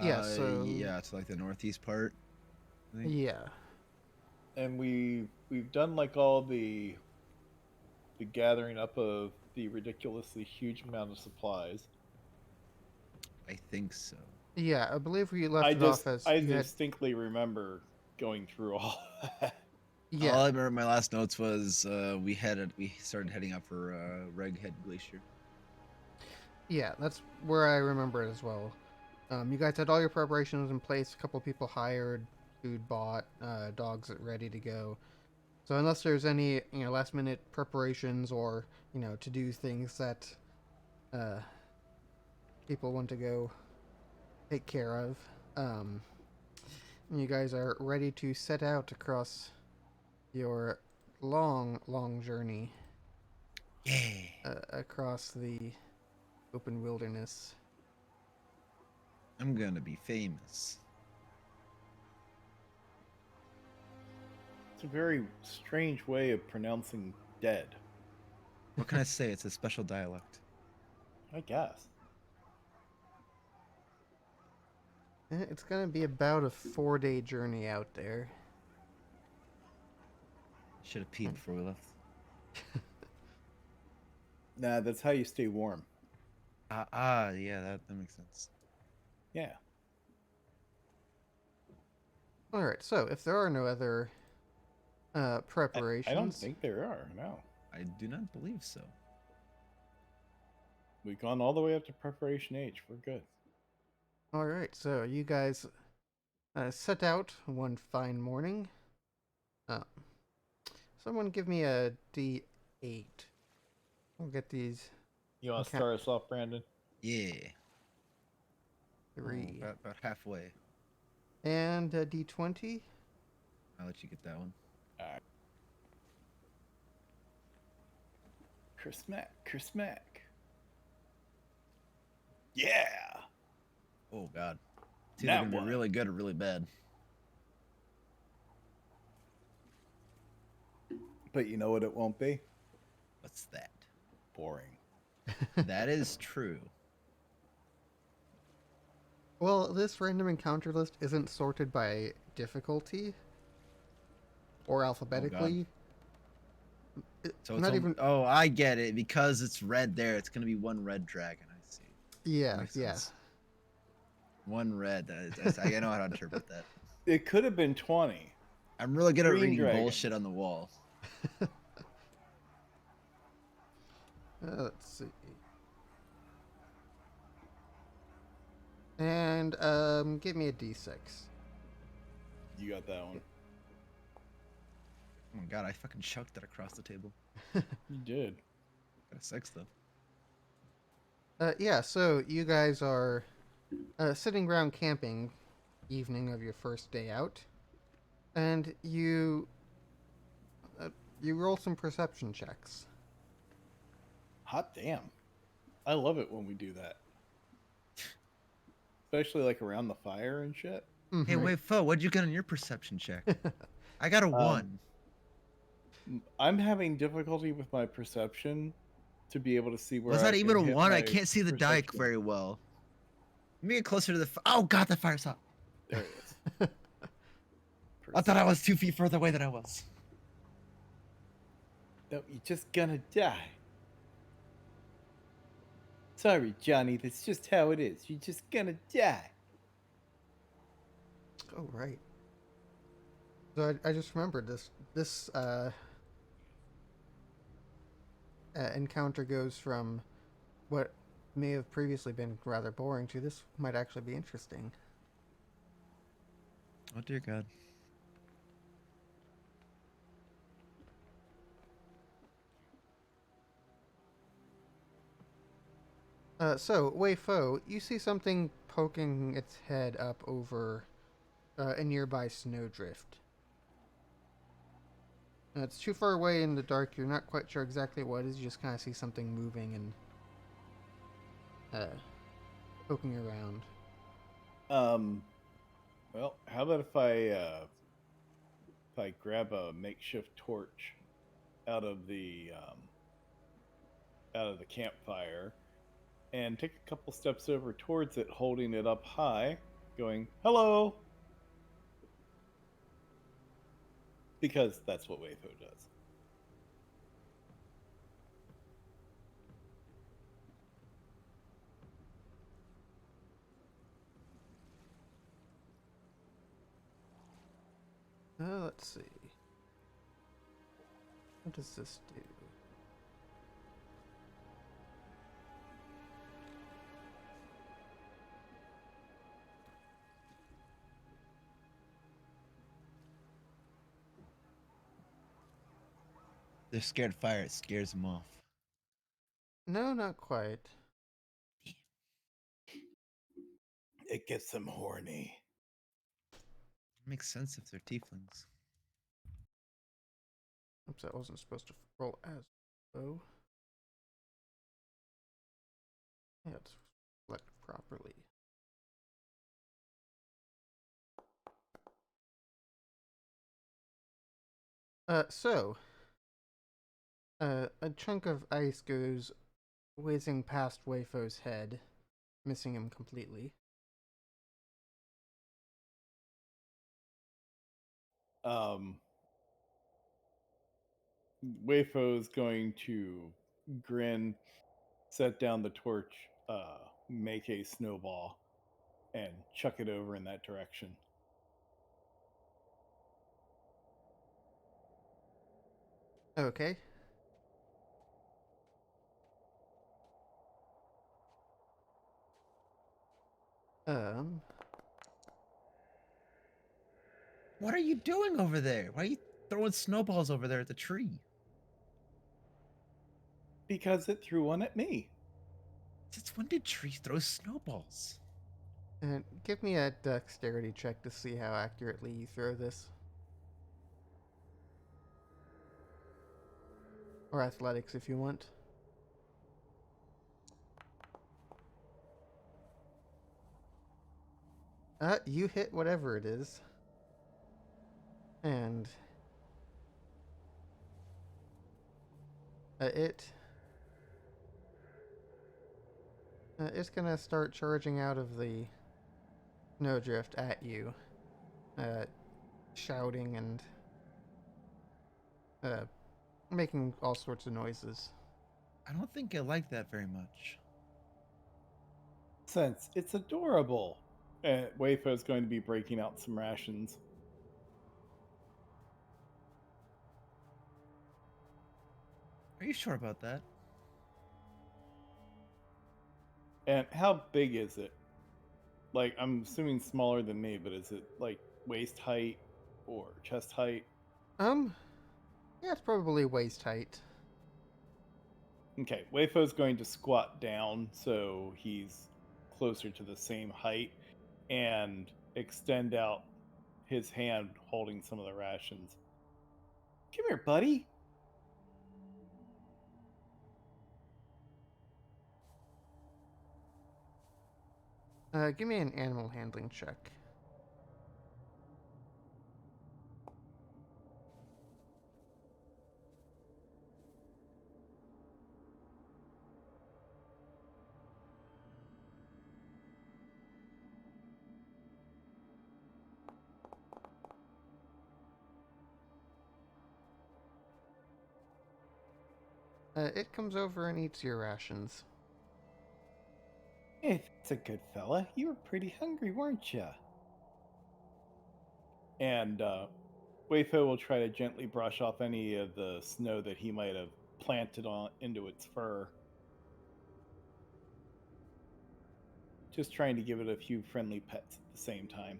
Yeah, so Yeah, to like the northeast part, I think. yeah. And we've done like all the gathering up of the ridiculously huge amount of supplies. I think so. Yeah, I believe we left it off as I you had distinctly remember going through all that. yeah. All I remember my last notes was we started heading up for Reghed Glacier. Yeah, that's where I remember it as well. You guys had all your preparations in place, a couple people hired, food bought, dogs ready to go. So unless there's any, last minute preparations or, to do things that uh, people want to go take care of, um, you guys are ready to set out across your long, long journey Yeah. across the open wilderness. I'm gonna be famous. It's a very strange way of pronouncing dead, What can I say? It's a special dialect. I guess. It's gonna be about a 4-day journey out there. Should have peed before we left. Nah, that's how you stay warm. Yeah, that makes sense. Yeah. All right, so if there are no other I don't preparations, think there are, no. I do not believe so. We've gone all the way up to preparation H. We're good. all right, so you guys set out one fine morning. Uh, Someone give me a D8. We'll get these You want to count start us off, Brandon? Yeah. Oh, 3 about halfway. and a D20. I'll let you get that one. All right. Chris Mack. Yeah. Oh God. It's either That gonna be one. really good or really bad. But you know what it won't be? What's that? Boring. That is true. Well, this random encounter list isn't sorted by difficulty or Oh God. alphabetically. So it's Not even. oh, I get it. Because it's red there, it's gonna be one red dragon. I see. That Yeah, makes yeah. sense. One red. I know how to interpret that. It could have been 20. I'm really good at Green reading dragon. bullshit on the wall. Let's see. And give me a D6. You got that one. Oh my God, I fucking chucked that across the table. You did. Got a 6 though. Yeah, so you guys are sitting around camping, evening of your first day out, and you roll some perception checks. Hot damn. I love it when we do that. Especially like around the fire and shit. Hey, Mhm. wait, Fo, what'd you get on your perception check? I got a 1. I'm having difficulty with my perception to be able to see where Was I that even can a hit 1? I my can't see the die perception. very well. Let me get closer to the. Oh God, the fire's hot. There it is. I thought I was 2 feet further away than I was. No, you're just gonna die. Sorry, Johnny, that's just how it is. You're just gonna die. Oh, right. So I just remembered this encounter goes from what may have previously been rather boring to this might actually be interesting. Oh dear God. So, Wei Fo, you see something poking its head up over a nearby snowdrift. It's too far away in the dark. You're not quite sure exactly what it is. You just kind of see something moving and poking around. Um, well, how about if I grab a makeshift torch out of the campfire and take a couple steps over towards it, holding it up high, going, "Hello," because that's what Wayfo does. Let's see. What does this do? They're scared of fire. It scares them off. No, not quite. It gets them horny. Makes sense if they're tieflings. Oops, I wasn't supposed to roll as low. Yeah, it's selected properly. A chunk of ice goes whizzing past Wayfo's head, missing him completely. Wayfo's going to grin, set down the torch, make a snowball, and chuck it over in that direction. Okay. Um, What are you doing over there? Why are you throwing snowballs over there at the tree? Because it threw one at me. Since when did trees throw snowballs? and give me a dexterity check to see how accurately you throw this. Or athletics if you want. You hit whatever it is. And it's gonna start charging out of the snowdrift at you, shouting and uh, making all sorts of noises. I don't think I like that very much. Since it's adorable. And Wayfo's going to be breaking out some rations. Are you sure about that? And how big is it? Like, I'm assuming smaller than me, but is it like waist height or chest height? Yeah, it's probably waist height. Okay, Wayfo's going to squat down so he's closer to the same height and extend out his hand holding some of the rations. Come here, buddy. Give me an animal handling check. It comes over and eats your rations. Hey, that's a good fella. You were pretty hungry, weren't you? And Wayfo will try to gently brush off any of the snow that he might have planted on into its fur. Just trying to give it a few friendly pets at the same time,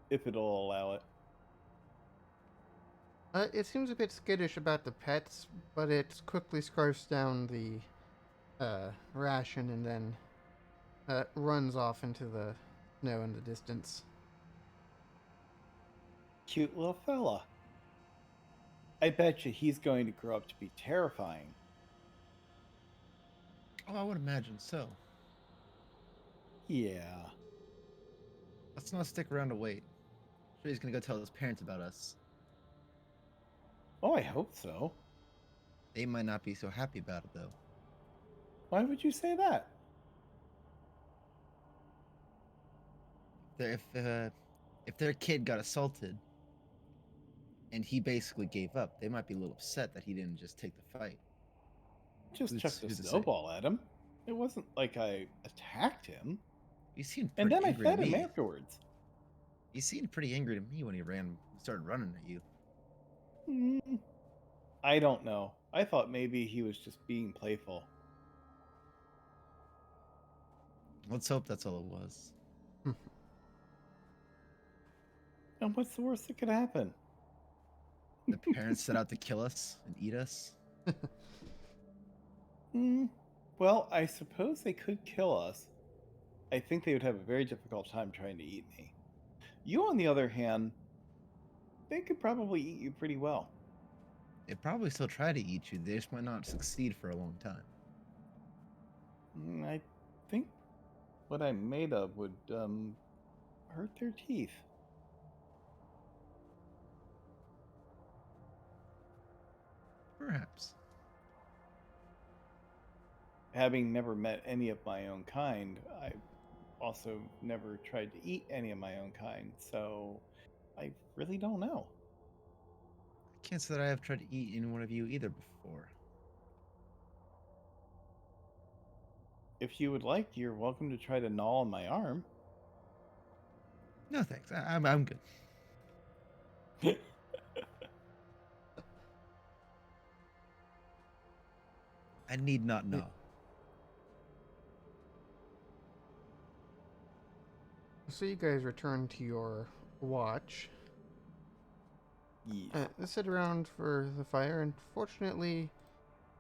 if it'll allow it. It seems a bit skittish about the pets, but it quickly scarfs down the ration and then runs off into the snow in the distance. Cute little fella. I bet you he's going to grow up to be terrifying. Oh, I would imagine so. Yeah. Let's not stick around to wait. Sure, he's gonna go tell his parents about us. Oh, I hope so. They might not be so happy about it though. Why would you say that? if their kid got assaulted and he basically gave up, they might be a little upset that he didn't just take the fight. Just chucked a Who's to say? snowball at him. It wasn't like I attacked him. He seemed And pretty then I angry to fed him me. afterwards. He seemed pretty angry to me when he started running at you. Mm, I don't know. I thought maybe he was just being playful. Let's hope that's all it was. And what's the worst that could happen? The parents set out to kill us and eat us. Well, I suppose they could kill us. I think they would have a very difficult time trying to eat me. You, on the other hand, they could probably eat you pretty well. They probably still try to eat you. They just might not succeed for a long time. I think what I'm made of would hurt their teeth. Perhaps. Having never met any of my own kind, I've also never tried to eat any of my own kind, so I really don't know. I can't say that I have tried to eat any one of you either before. If you would like, you're welcome to try to gnaw on my arm. No thanks. I'm good. I need not know. So you guys return to your watch. Yeah. Sit around for the fire, and fortunately,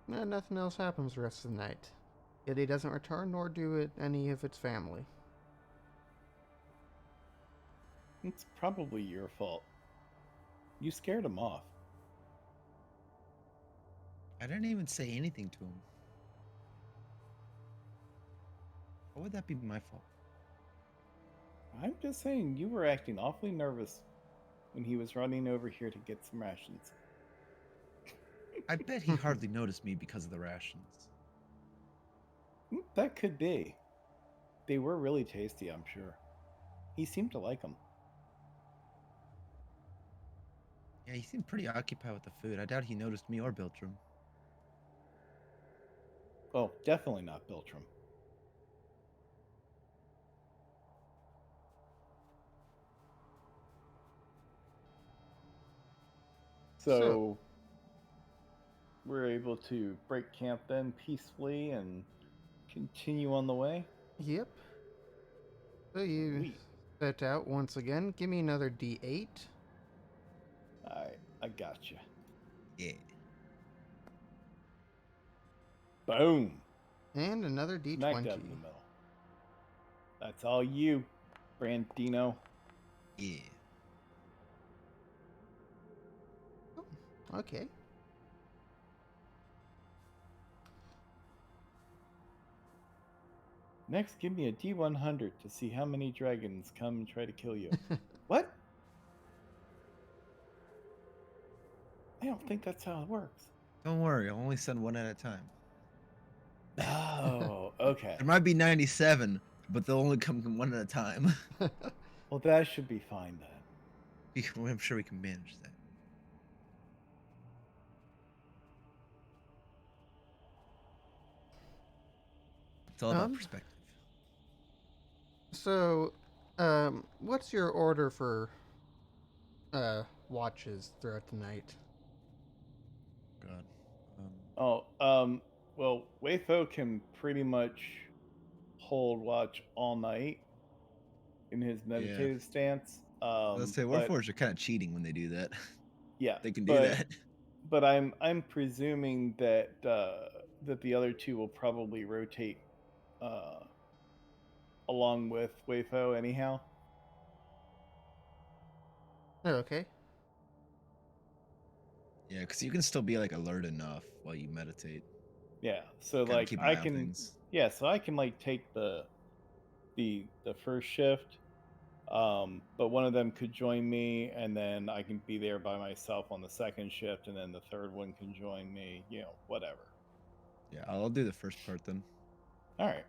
nothing else happens the rest of the night. Kitty doesn't return, nor do it any of its family. It's probably your fault. You scared him off. I didn't even say anything to him. How would that be my fault? I'm just saying, you were acting awfully nervous when he was running over here to get some rations. I bet he hardly noticed me because of the rations. That could be. They were really tasty, I'm sure. He seemed to like them. Yeah, he seemed pretty occupied with the food. I doubt he noticed me or Biltram. Well, definitely not Biltram. So we're able to break camp then peacefully and continue on the way. Yep. So you Sweet. set out once again. Give me another D8. Alright, I gotcha. Yeah. Boom! And another Smack D20. dab in the middle. That's all you, Brandino. Yeah. Okay. Next, give me a D100 to see how many dragons come and try to kill you. What? I don't think that's how it works. Don't worry, I'll only send one at a time. Oh, okay. There might be 97, but they'll only come one at a time. Well, that should be fine then. I'm sure we can manage that. It's all about perspective. So, what's your order for watches throughout the night? God. Well, Wayfo can pretty much hold watch all night in his meditative stance. Let's say Warforged are kind of cheating when they do that. Yeah, They can do that. But I'm presuming that that the other two will probably rotate along with Wayfo anyhow. Oh, okay. Yeah, because you can still be like alert enough while you meditate. Yeah, so Kinda like keep an I eye on can, things. yeah, so I can like take the first shift, but one of them could join me, and then I can be there by myself on the second shift, and then the third one can join me. You know, whatever. Yeah, I'll do the first part then. All right.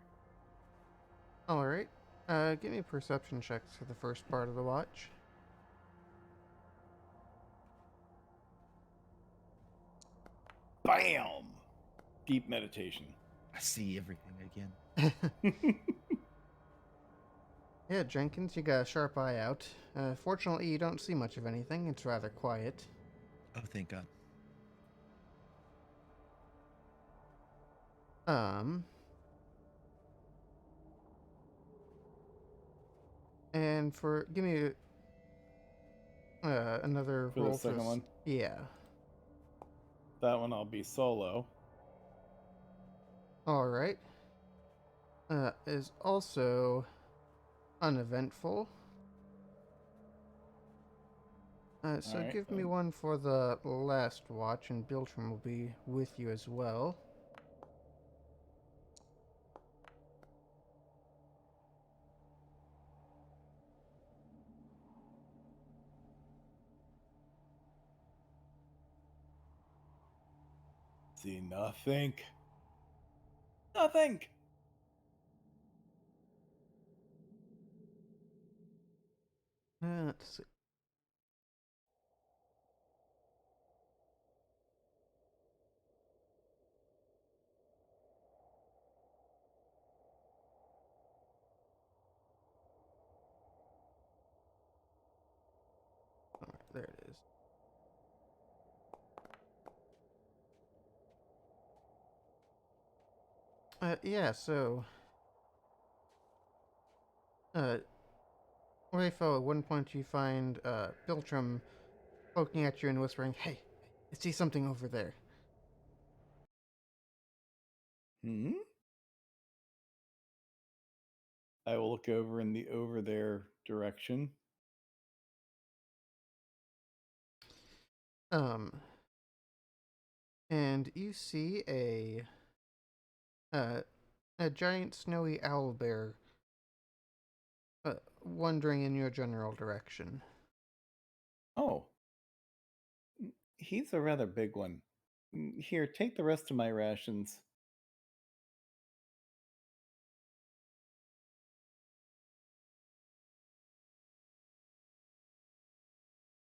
All right. Give me perception checks for the first part of the watch. Bam! Deep meditation. I see everything again. Yeah, Jenkins, you got a sharp eye out. Fortunately, you don't see much of anything. It's rather quiet. Oh, thank God. Um, and give me another For the roll second one? Yeah. That one I'll be solo. All right. Is also uneventful. So Alright. give me one for the last watch, and Biltram will be with you as well. See, nothing. Nothing! Let's see. All right, there it is. Yeah, so... Rayfo, at one point you find Biltram poking at you and whispering, "Hey, I see something over there." Hmm? I will look over in the over there direction. Um, and you see uh, a giant snowy owlbear wandering in your general direction. Oh. He's a rather big one. Here, take the rest of my rations.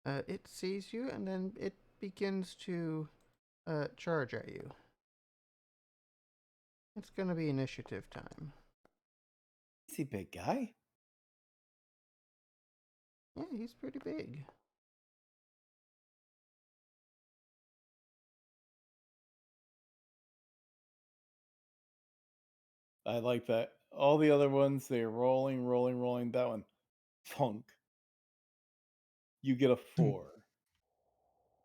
It sees you and then it begins to charge at you. It's gonna be initiative time. Is he big guy? Yeah, he's pretty big. I like that. All the other ones, they're rolling, rolling, rolling. That one, funk. You get a 4.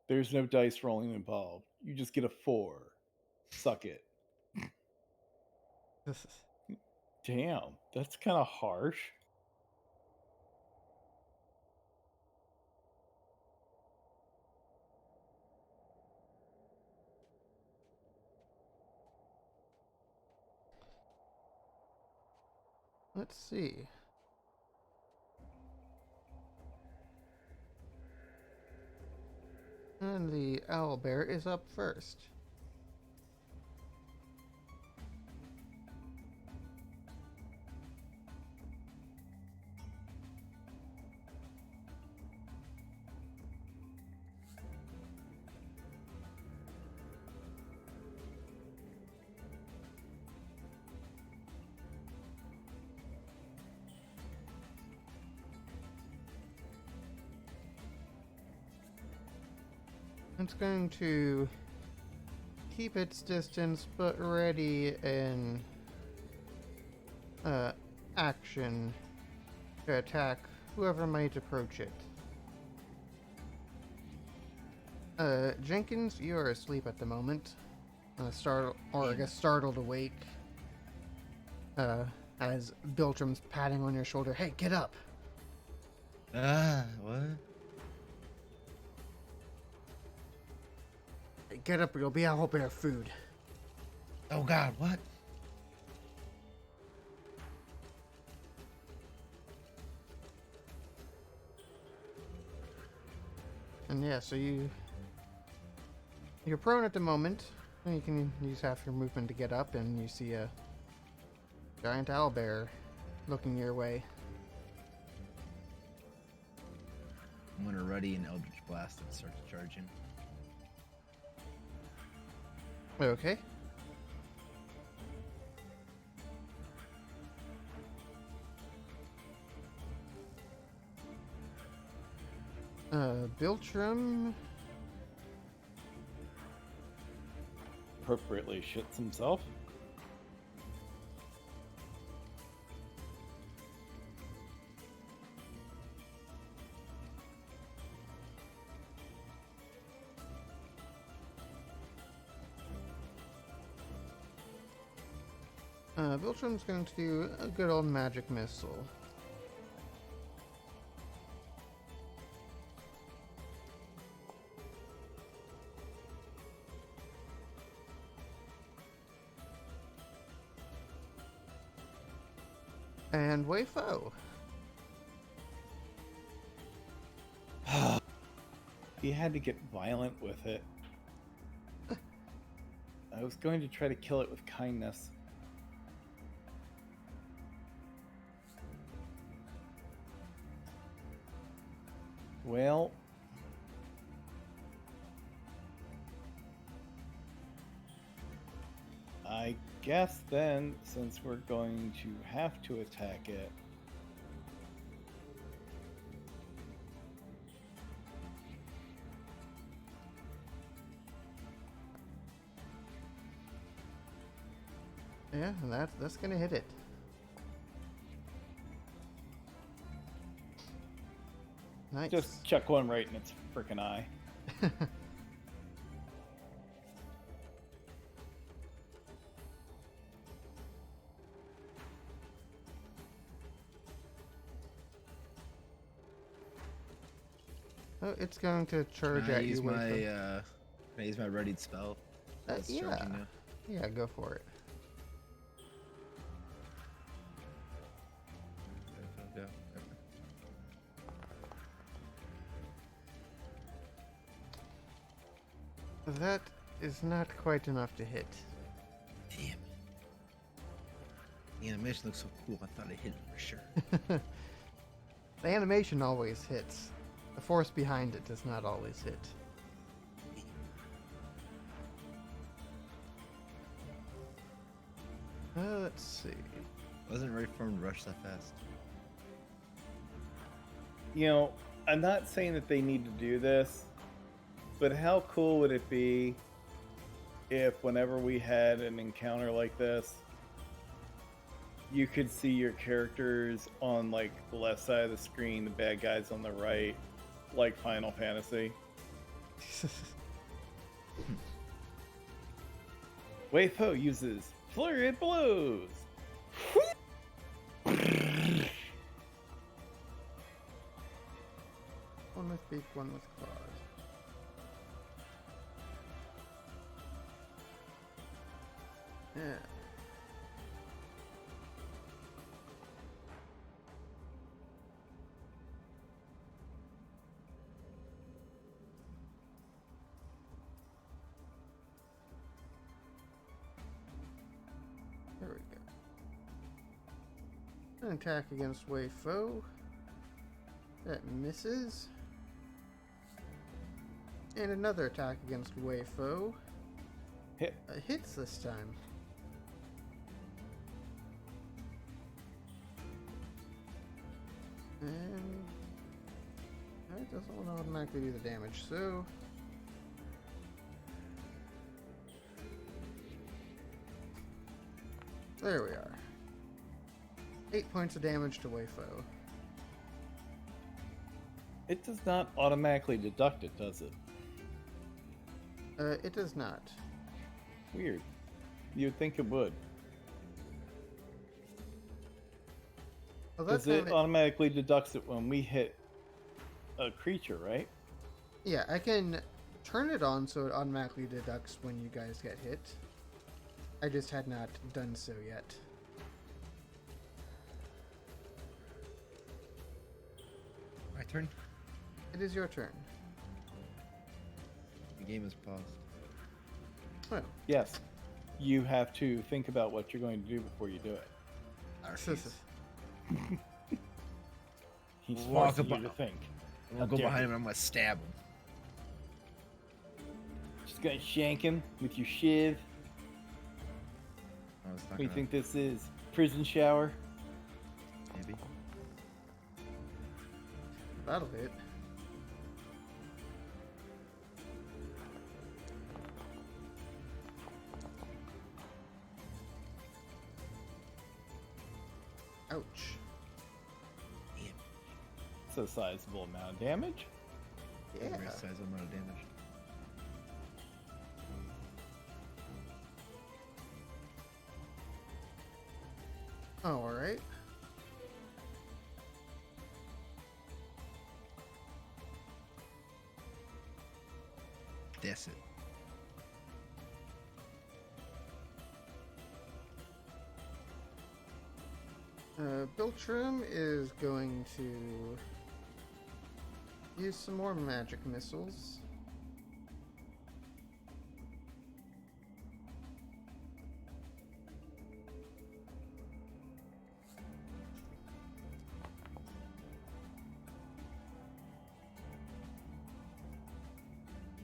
There's no dice rolling involved. You just get a 4. Suck it. Damn, that's kind of harsh. Let's see. And the owlbear is up first. It's going to keep its distance, but ready in action to attack whoever might approach it. Jenkins, you are asleep at the moment. Startled awake. As Biltram's patting on your shoulder. Hey, get up! What? Hey, get up or you'll be owlbear food. Oh God, what? And yeah, so you're prone at the moment. And you can use half your movement to get up, and you see a giant owlbear looking your way. I'm gonna ready an Eldritch Blast and start charging. Okay. Biltram. Appropriately shits himself. Biltram's going to do a good old magic missile. And Wayfo. He had to get violent with it. I was going to try to kill it with kindness. Well, I guess then, since we're going to have to attack it, Yeah, that's gonna hit it. Nice. just chuck one right in its frickin' eye. Oh, it's going to charge Can I at you. use my Wayfo. can I use my readied spell? That's Yeah. charging now. Yeah, go for it. Go. That is not quite enough to hit. Damn. The animation looks so cool. I thought I hit it for sure. The animation always hits. The force behind it does not always hit. Let's see. Wasn't ready for him to rush that fast. You know, I'm not saying that they need to do this, but how cool would it be if whenever we had an encounter like this, you could see your characters on like the left side of the screen, the bad guys on the right, like Final Fantasy. Wayfo uses Flurry of Blows. One with beak, one with claws. Yeah. There we go. An attack against Wayfo. That misses. And another attack against Wayfo. Hit. Hits this time. And it doesn't want to automatically do the damage, so there we are. 8 points of damage to Wayfo. It does not automatically deduct it, does it? It does not. Weird. You'd think it would. Well, that's Because it kinda- automatically deducts it when we hit a creature, right? yeah, I can turn it on so it automatically deducts when you guys get hit. I just had not done so yet. My turn. It is your turn. The game is paused. Well, Yes. You have to think about what you're going to do before you do it. I refuse. He's Walk forcing you about- to think. I'm gonna How go dare behind you. him and I'm gonna stab him. Just gonna shank him with your shiv. I was not What do you gonna, think this is? Prison shower? maybe. That'll hit. Ouch. It's a sizable amount of damage. Yeah. Very sizable amount of damage. All right. That's it. Biltram is going to use some more magic missiles.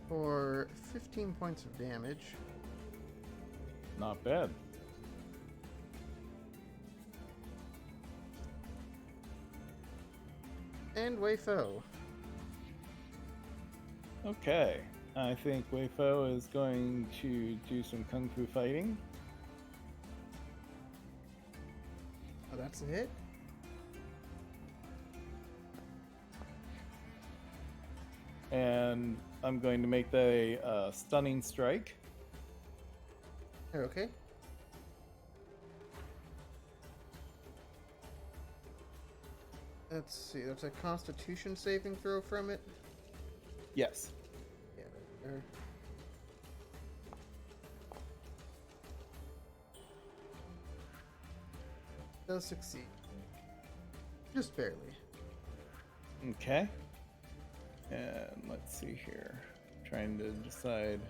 For 15 points of damage. Not bad. And Wayfo. Okay. I think Wei Fo is going to do some kung fu fighting. Oh, that's a hit? And I'm going to make that a stunning strike. Okay. Let's see, that's a constitution saving throw from it? Yes. Yeah, right there. Does succeed. Just barely. Okay. And let's see here. Trying to decide.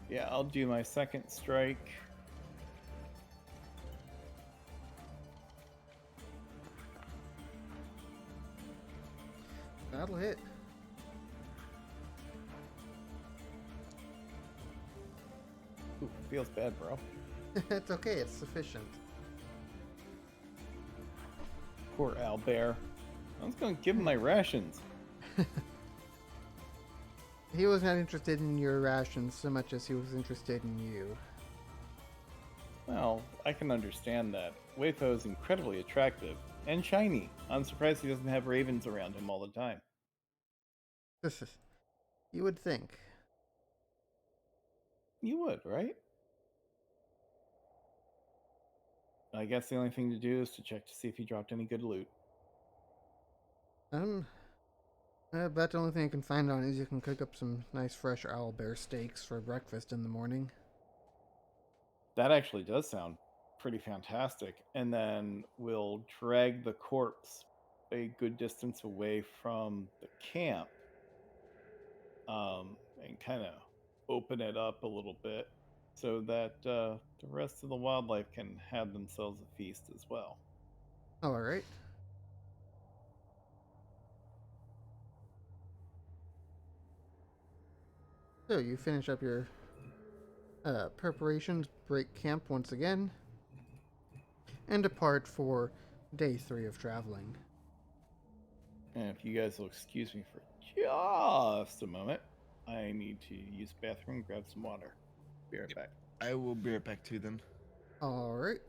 Yeah, I'll do my second strike. That'll hit. Ooh, feels bad, bro. It's okay, it's sufficient. Poor Owlbear. I was going to give him my rations. He was not interested in your rations so much as he was interested in you. Well, I can understand that. Weifo is incredibly attractive and shiny. I'm surprised he doesn't have ravens around him all the time. You would think. You would, right? I guess the only thing to do is to check to see if he dropped any good loot. About the only thing I can find on is you can cook up some nice fresh owlbear steaks for breakfast in the morning. That actually does sound pretty fantastic. And then we'll drag the corpse a good distance away from the camp, and kind of open it up a little bit so that the rest of the wildlife can have themselves a feast as well. Alright. So you finish up your preparations, break camp once again, and depart for day 3 of traveling. And if you guys will excuse me for just a moment, I need to use the bathroom, grab some water. Be right back. I will be right back too then. Alright.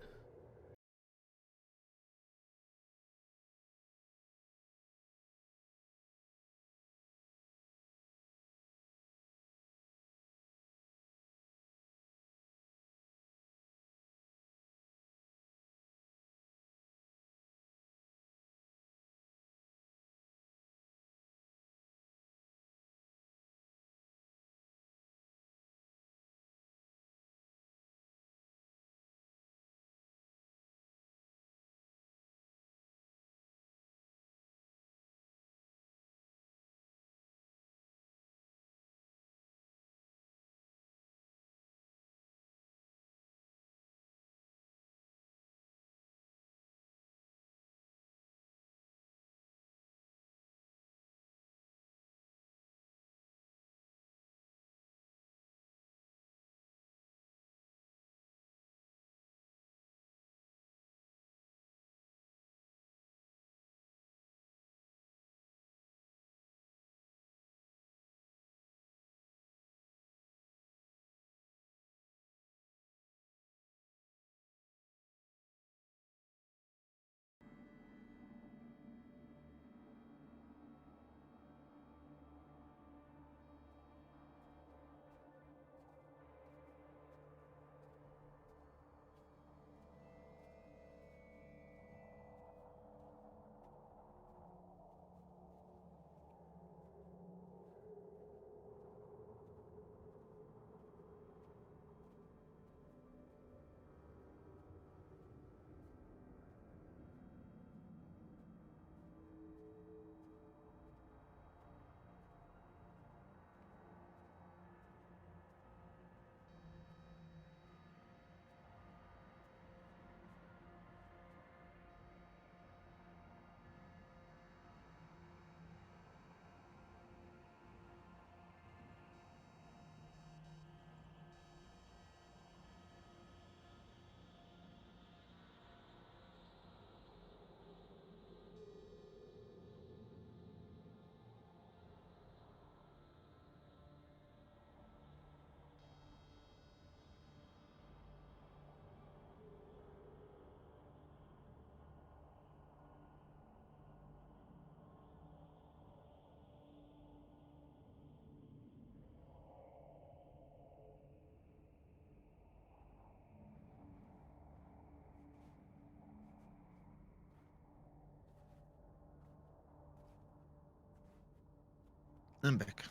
I'm back.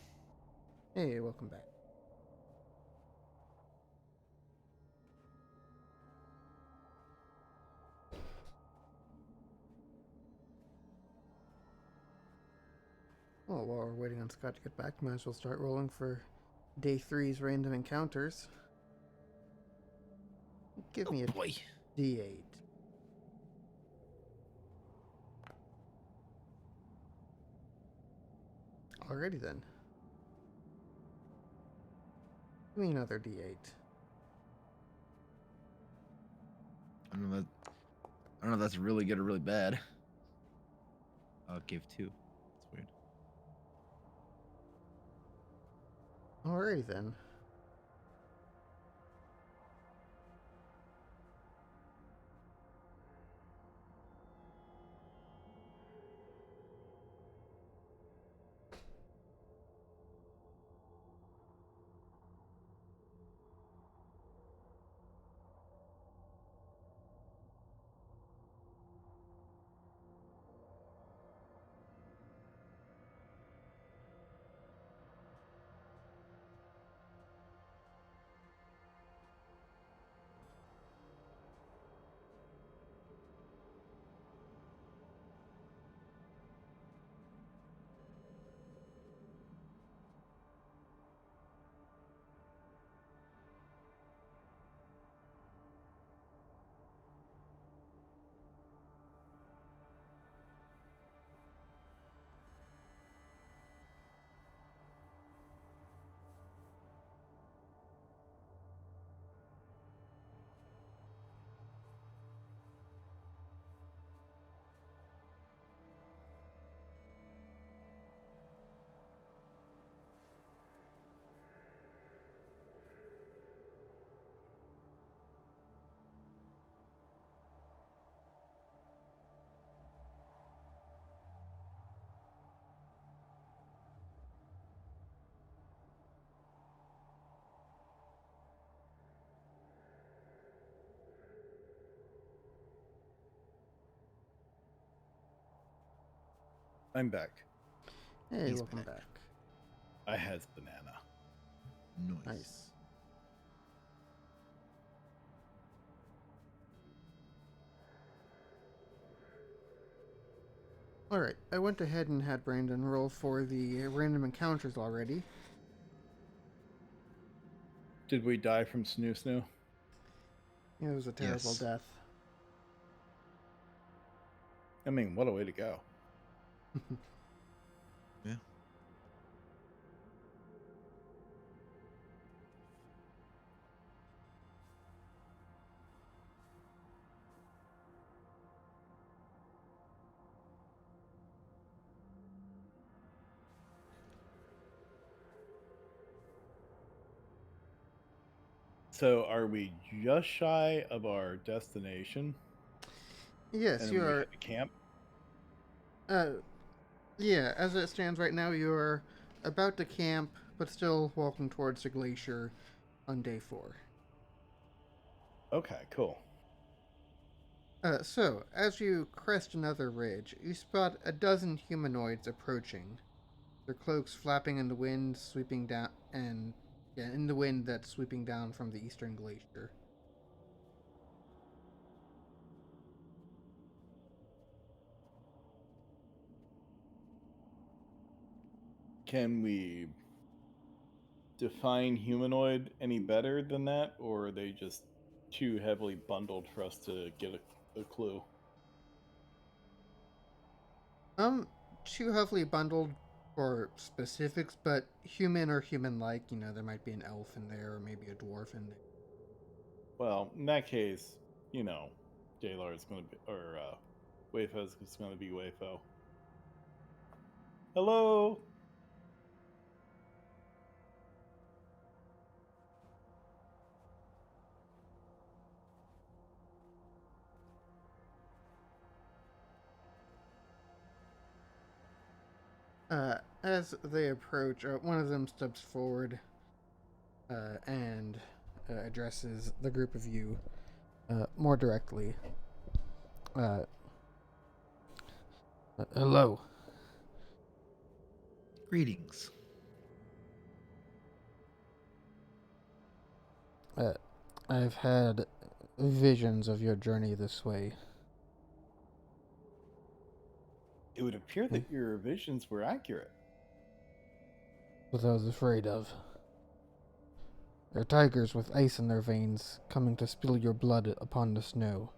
Hey, welcome back. Well, while we're waiting on Scott to get back, might as well start rolling for day 3's random encounters. Give me a Boy. D8. Alrighty then. Give me another D8. I don't know if that's really good or really bad. I'll give 2. That's weird. Alrighty then. I'm back. Hey, He's welcome back. back. I has banana. Nice. Alright, I went ahead and had Brandon roll for the random encounters already. Did we die from Snoo Snoo? It was a terrible Yes. death. I mean, what a way to go. Yeah. So, are we just shy of our destination? Yes, And you we are. hit the camp? Yeah, as it stands right now, you are about to camp, but still walking towards the glacier on day 4. Okay, cool. So, as you crest another ridge, you spot a dozen humanoids approaching, their cloaks flapping in the wind, sweeping down, and yeah, in the wind that's sweeping down from the eastern glacier. Can we define humanoid any better than that, or are they just too heavily bundled for us to get a clue? Um, too heavily bundled for specifics, but human or human-like. You know, there might be an elf in there, or maybe a dwarf in there. Well, in that case, Jalar is going to be, or Wayfo is going to be Wayfo. Hello. As they approach, one of them steps forward and addresses the group of you more directly. Uh, Hello. Greetings. Uh, I've had visions of your journey this way. It would appear that your visions were accurate. What I was afraid of. They're tigers with ice in their veins, coming to spill your blood upon the snow.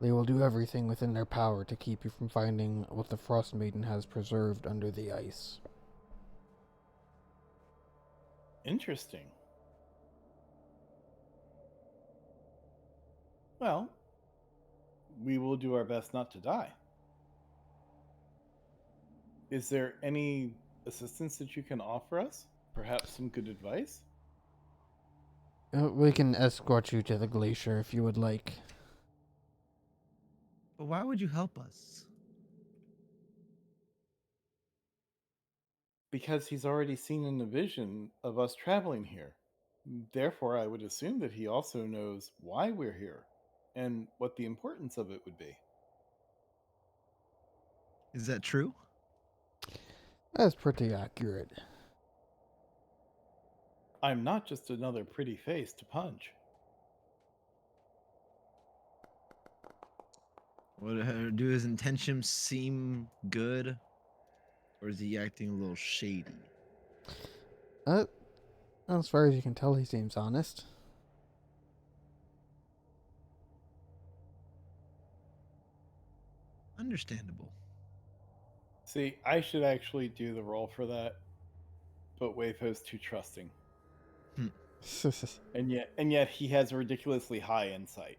They will do everything within their power to keep you from finding what the Frostmaiden has preserved under the ice. Interesting. Well, we will do our best not to die. Is there any assistance that you can offer us? Perhaps some good advice? We can escort you to the glacier if you would like. But why would you help us? Because he's already seen in the vision of us traveling here. Therefore, I would assume that he also knows why we're here and what the importance of it would be. Is that true? That's pretty accurate. I'm not just another pretty face to punch. Do his intentions seem good? Or is he acting a little shady? As far as you can tell, he seems honest. Understandable. See, I should actually do the roll for that, but Wayfo's too trusting. And yet he has a ridiculously high insight.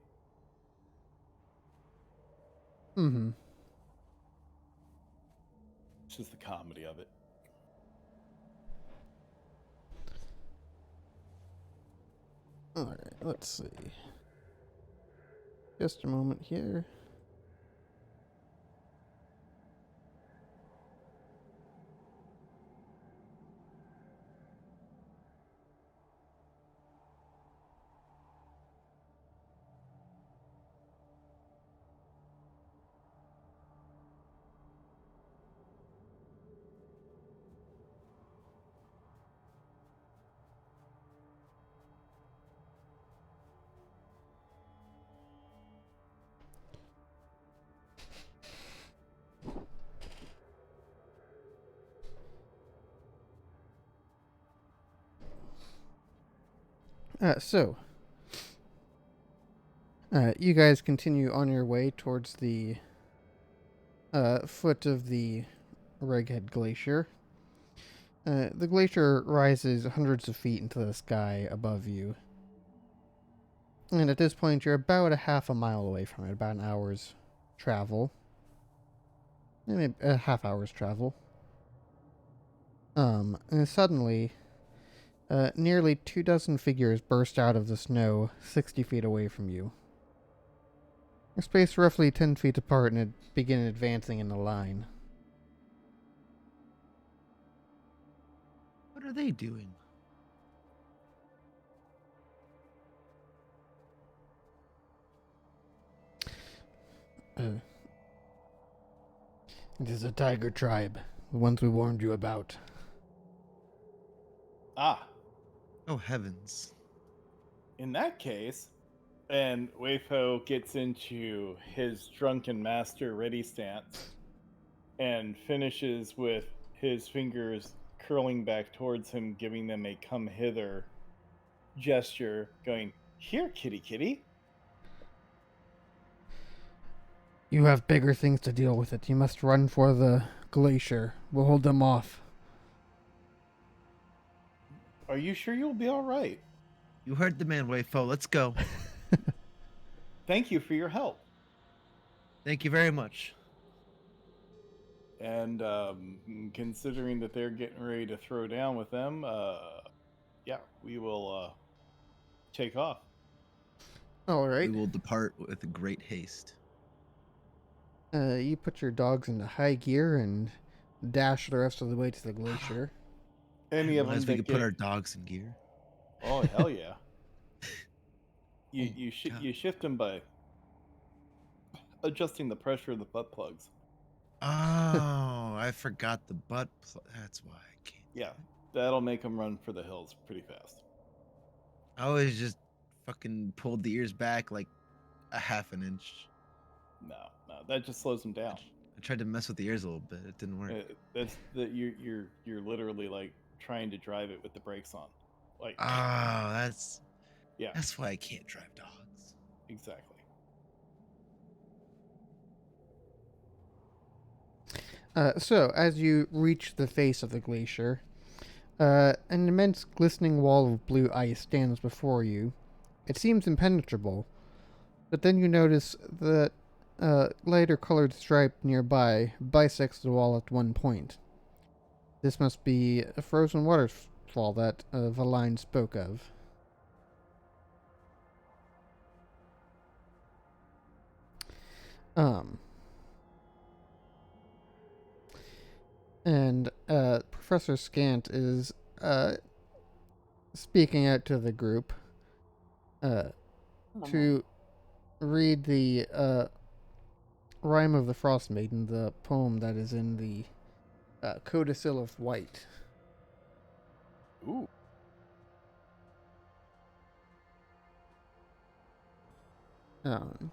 Mm-hmm. It's just the comedy of it. Alright, let's see. Just a moment here. So, you guys continue on your way towards the foot of the Reghed Glacier. The glacier rises hundreds of feet into the sky above you. And at this point, you're about a half a mile away from it, about an hour's travel. Maybe a half hour's travel. And suddenly, nearly 24 figures burst out of the snow 60 feet away from you. They're spaced roughly 10 feet apart and begin advancing in a line. What are they doing? It is a tiger tribe, the ones we warned you about. Ah, Oh, heavens. in that case, and Wayfo gets into his drunken master ready stance and finishes with his fingers curling back towards him, giving them a come hither gesture, going, "Here, kitty kitty." You have bigger things to deal with it. You must run for the glacier. We'll hold them off. Are you sure you'll be all right? You heard the man, Wayfo. Let's go. Thank you for your help. Thank you very much. And considering that they're getting ready to throw down with them, yeah, we will take off. All right. We will depart with great haste. You put your dogs into high gear and dash the rest of the way to the glacier. Any of them Realize we that could get... put our dogs in gear. Oh, hell yeah. You Oh, God. you shift them by adjusting the pressure of the butt plugs. Oh, I forgot the butt. That's why I can't. Yeah, that'll make them run for the hills pretty fast. I always just fucking pulled the ears back like a half an inch. No, no, that just slows him down. I tried to mess with the ears a little bit. It didn't work. That's that you're literally like trying to drive it with the brakes on, like Oh, yeah, that's why I can't drive dogs. exactly. So, as you reach the face of the glacier, an immense glistening wall of blue ice stands before you. It seems impenetrable, but then you notice that a lighter colored stripe nearby bisects the wall at one point. This must be a frozen waterfall that Valine spoke of. Um, and Professor Scant is speaking out to the group to read the Rime of the Frostmaiden, the poem that is in the Codicil of White. Ooh, Um,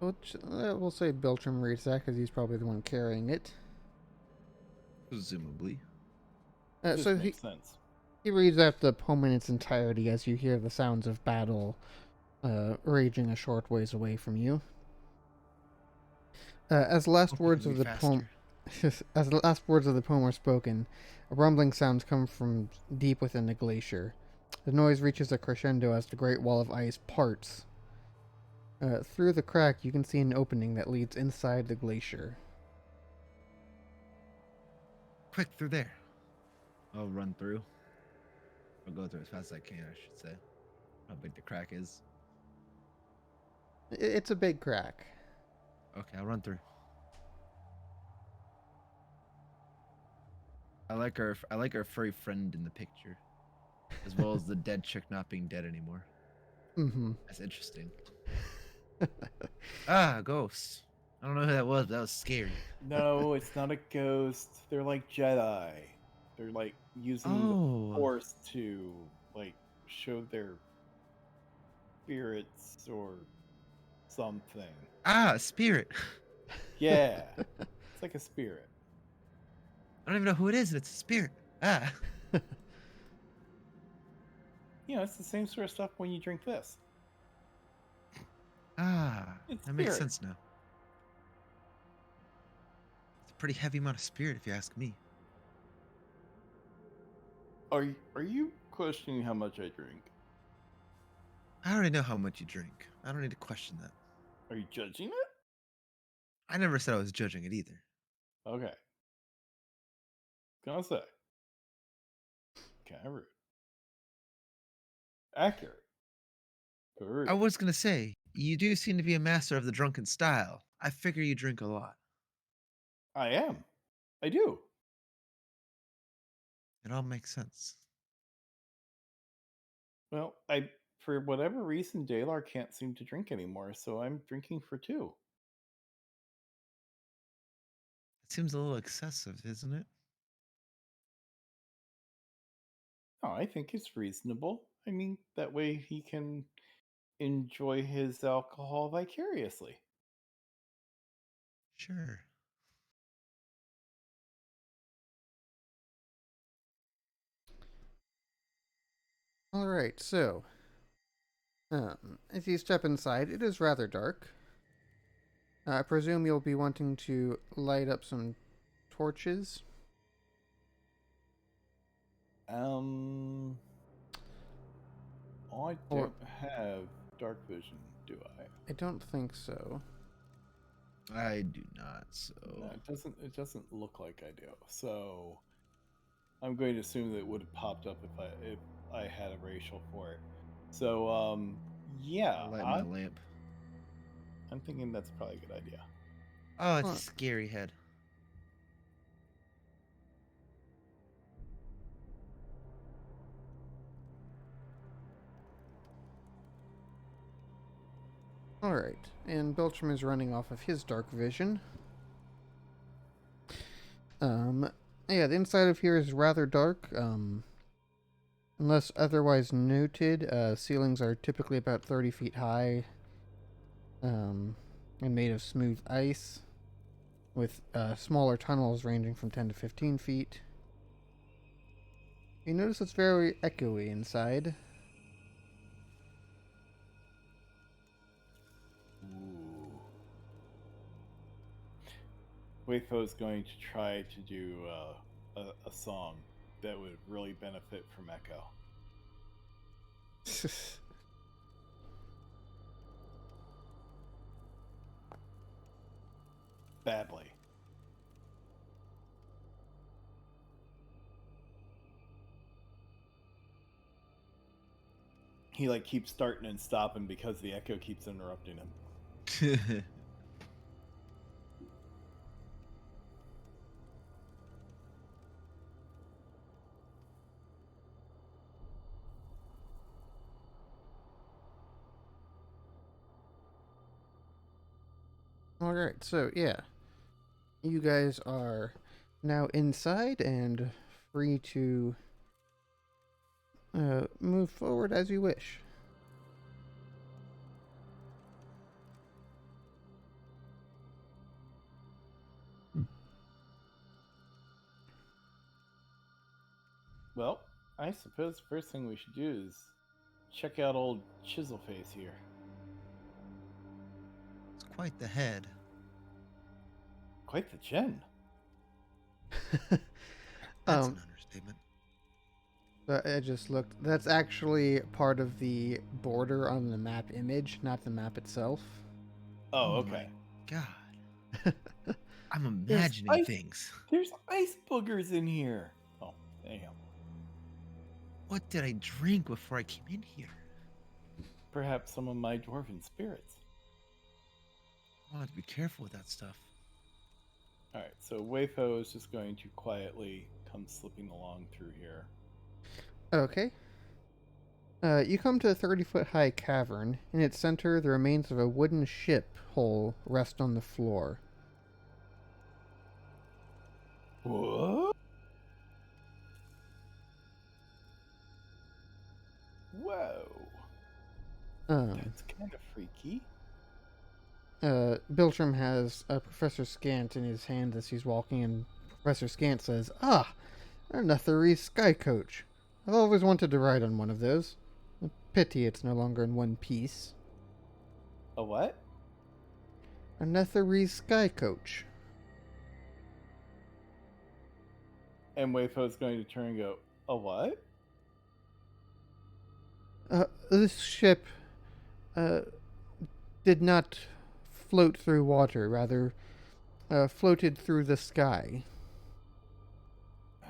we'll say Beltram reads that because he's probably the one carrying it. Presumably. this So makes sense. he reads out the poem in its entirety as you hear the sounds of battle raging a short ways away from you. As the last Hoping words to of be the faster. poem, as the last words of the poem are spoken, a rumbling sound comes from deep within the glacier. The noise reaches a crescendo as the great wall of ice parts. Through the crack, you can see an opening that leads inside the glacier. Quick, through there. I'll run through. I'll go through as fast as I can, I should say. How big the crack is. It's a big crack. Okay, I'll run through. I like our furry friend in the picture, as well as the dead chick not being dead anymore. Mm-hmm. That's interesting. Ah, ghosts. I don't know who that was, but that was scary. No, it's not a ghost. They're like Jedi. They're like using the Oh, Force to like show their spirits or something. spirit. Yeah, it's like a spirit. I don't even know who it is, and it's a spirit. Ah, You know, it's the same sort of stuff when you drink this. It's that makes spirit. sense now. It's a pretty heavy amount of spirit, if you ask me. Are you questioning how much I drink? I already know how much you drink. I don't need to question that. Are you judging it? I never said I was judging it either. Okay. Gonna say. Kind of rude. Accurate. But rude. I was gonna say, you do seem to be a master of the drunken style. I figure you drink a lot. I am. I do. It all makes sense. Well, for whatever reason, Dalar can't seem to drink anymore, so I'm drinking for two. It seems a little excessive, isn't it? No, I think it's reasonable. I mean, that way he can enjoy his alcohol vicariously. Sure. All right, so as you step inside, it is rather dark. I presume you'll be wanting to light up some torches. Um, I Or don't have dark vision, do I? I don't think so. I do not, so. No, it doesn't. It doesn't look like I do. So I'm going to assume that it would have popped up if I had a racial for it. So yeah, I'll light my lamp. I'm thinking that's probably a good idea. Oh, it's Huh. a scary head. All right, and Beltram is running off of his dark vision. Um, yeah, the inside of here is rather dark. Unless otherwise noted, ceilings are typically about 30 feet high, and made of smooth ice, with smaller tunnels ranging from 10 to 15 feet. You notice it's very echoey inside. Ooh. Wayfo's going to try to do a song that would really benefit from echo. Badly. He like keeps starting and stopping because the echo keeps interrupting him. Alright, so yeah. You guys are now inside and free to move forward as you wish. Well, I suppose the first thing we should do is check out old Chiselface here. It's quite the head. Quite the chin. That's an understatement. I just looked. That's actually part of the border on the map image, not the map itself. Oh, Oh okay. my god. I'm There's imagining ice- things. There's ice boogers in here. Oh, anyhow. What did I drink before I came in here? Perhaps some of my dwarven spirits. I want to be careful with that stuff. Alright, so Wayfo is just going to quietly come slipping along through here. Okay. You come to a 30-foot high cavern. In its center, the remains of a wooden ship hull rest on the floor. What? Whoa. That's kind of freaky. Biltram has Professor Scant in his hand as he's walking, and Professor Scant says, "Ah, a Netherese sky coach. I've always wanted to ride on one of those. A pity it's no longer in one piece. A what? A Netherese sky coach." And Wayfo's going to turn and go, a what? This ship did not float through water, rather, floated through the sky.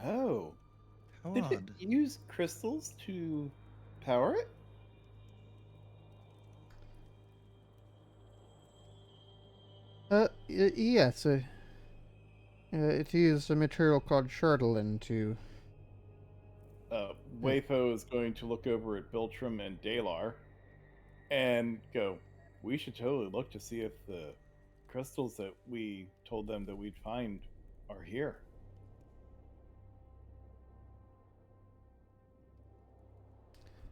Oh. How Did it odd. use crystals to power it? Yes, it used a material called Chardelin to... Wayfo is going to look over at Biltram and Dalar and go, we should totally look to see if the crystals that we told them that we'd find are here.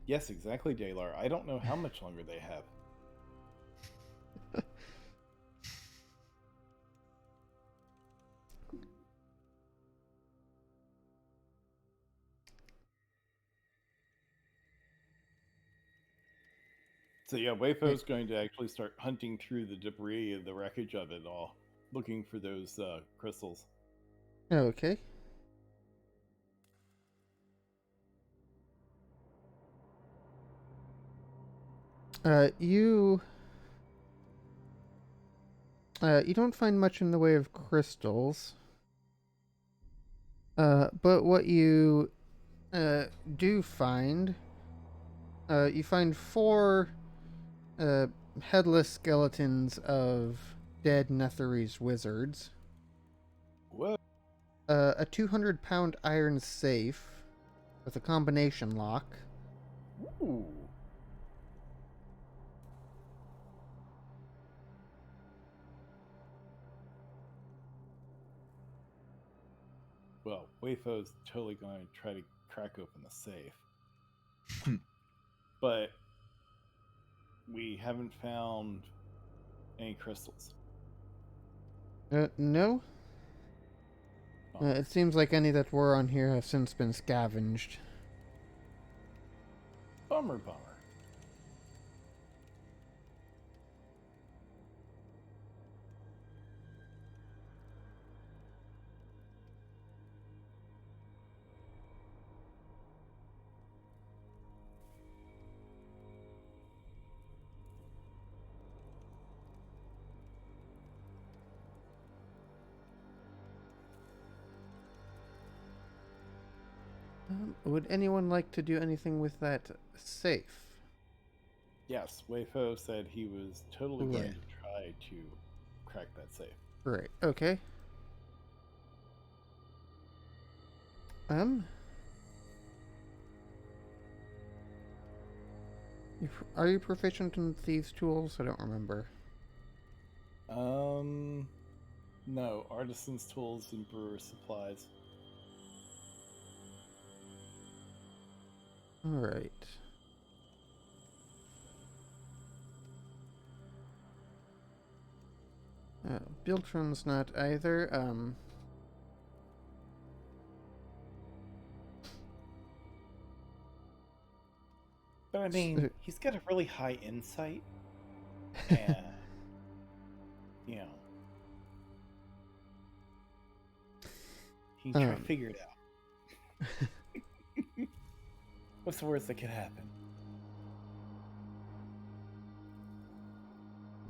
Yes, exactly, Dalar. I don't know how much longer they have. So yeah, Wayfo's going to actually start hunting through the debris and the wreckage of it all, looking for those crystals. Okay. You don't find much in the way of crystals. But what you do find, you find four headless skeletons of dead Netherese wizards, Whoa. a 200-pound iron safe with a combination lock, Ooh. Well, Wayfo's totally going to try to crack open the safe. but we haven't found any crystals. No. Oh, It seems like any that were on here have since been scavenged. bummer. Would anyone like to do anything with that safe? Yes, Wayfo said he was totally Yeah. going to try to crack that safe. Right. Okay. Um. Are you proficient in thieves' tools? I don't remember. No, artisans' tools and brewer supplies. All right. Biltram's not either. But I mean, he's got a really high insight, and you know, he can try to figure it out. What's the worst that could happen?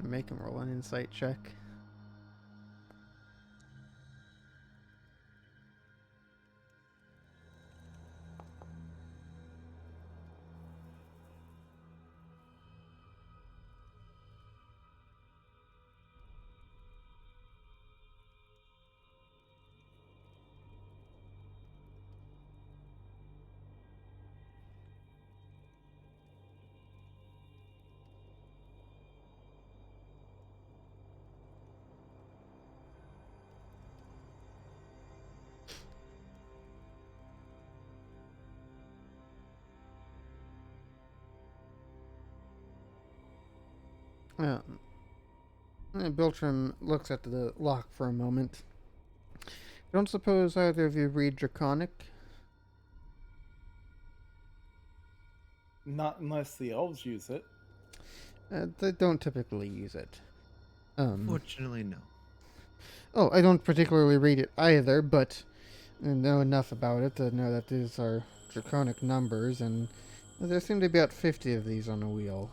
Make him roll an insight check. Uh, Biltram looks at the lock for a moment. Don't suppose either of you read Draconic? Not unless the elves use it. They don't typically use it. Fortunately, no. Oh, I don't particularly read it either, but I know enough about it to know that these are Draconic numbers, and there seem to be about 50 of these on a wheel.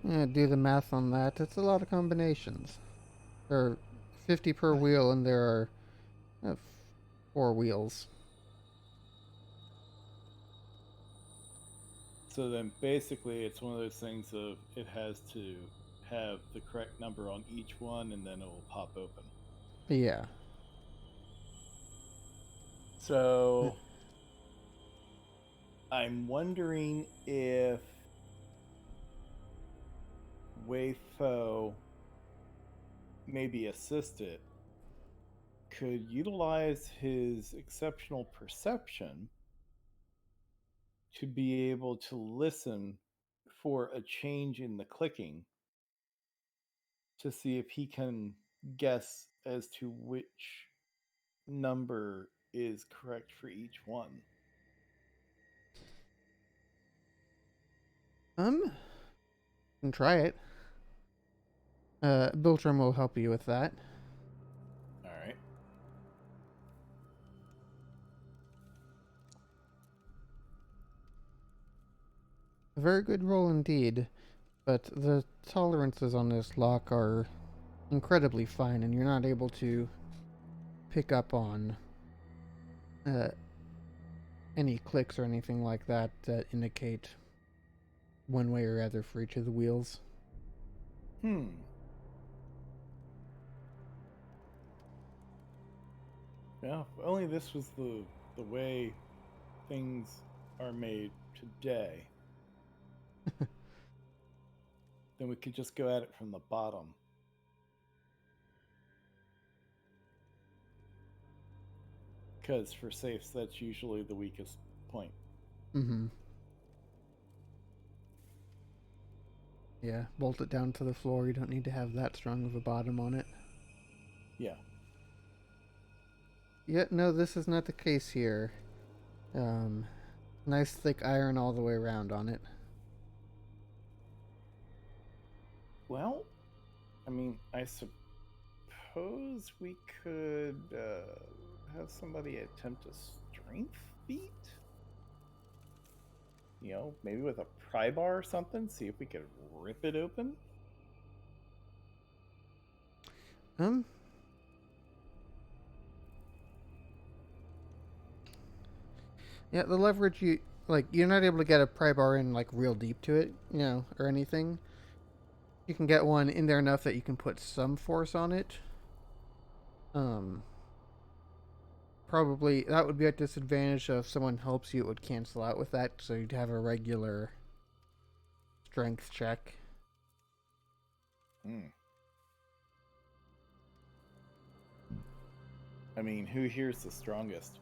Yeah, do the math on that. It's a lot of combinations. There are 50 per wheel, and there are 4 wheels. So then basically it's one of those things of it has to have the correct number on each one and then it will pop open. Yeah. So I'm wondering if Wayfo, maybe assisted, could utilize his exceptional perception to be able to listen for a change in the clicking to see if he can guess as to which number is correct for each one. Can try it. Biltram will help you with that. All right. A very good roll indeed, but the tolerances on this lock are incredibly fine, and you're not able to pick up on any clicks or anything like that that indicate one way or other for each of the wheels. Hmm. Yeah, if only this was the way things are made today. Then we could just go at it from the bottom. because for safes, that's usually the weakest point. Mm-hmm. Yeah, bolt it down to the floor. You don't need to have that strong of a bottom on it. Yeah. Yeah, no, this is not the case here. Nice thick iron all the way around on it. Well, I mean, I suppose we could have somebody attempt a strength feat. You know, maybe with a pry bar or something. See if we could rip it open. Yeah, the leverage you're not able to get a pry bar in like real deep to it, or anything. You can get one in there enough that you can put some force on it. Probably that would be at disadvantage, so if someone helps you, it would cancel out with that, so you'd have a regular strength check. I mean, who here's the strongest?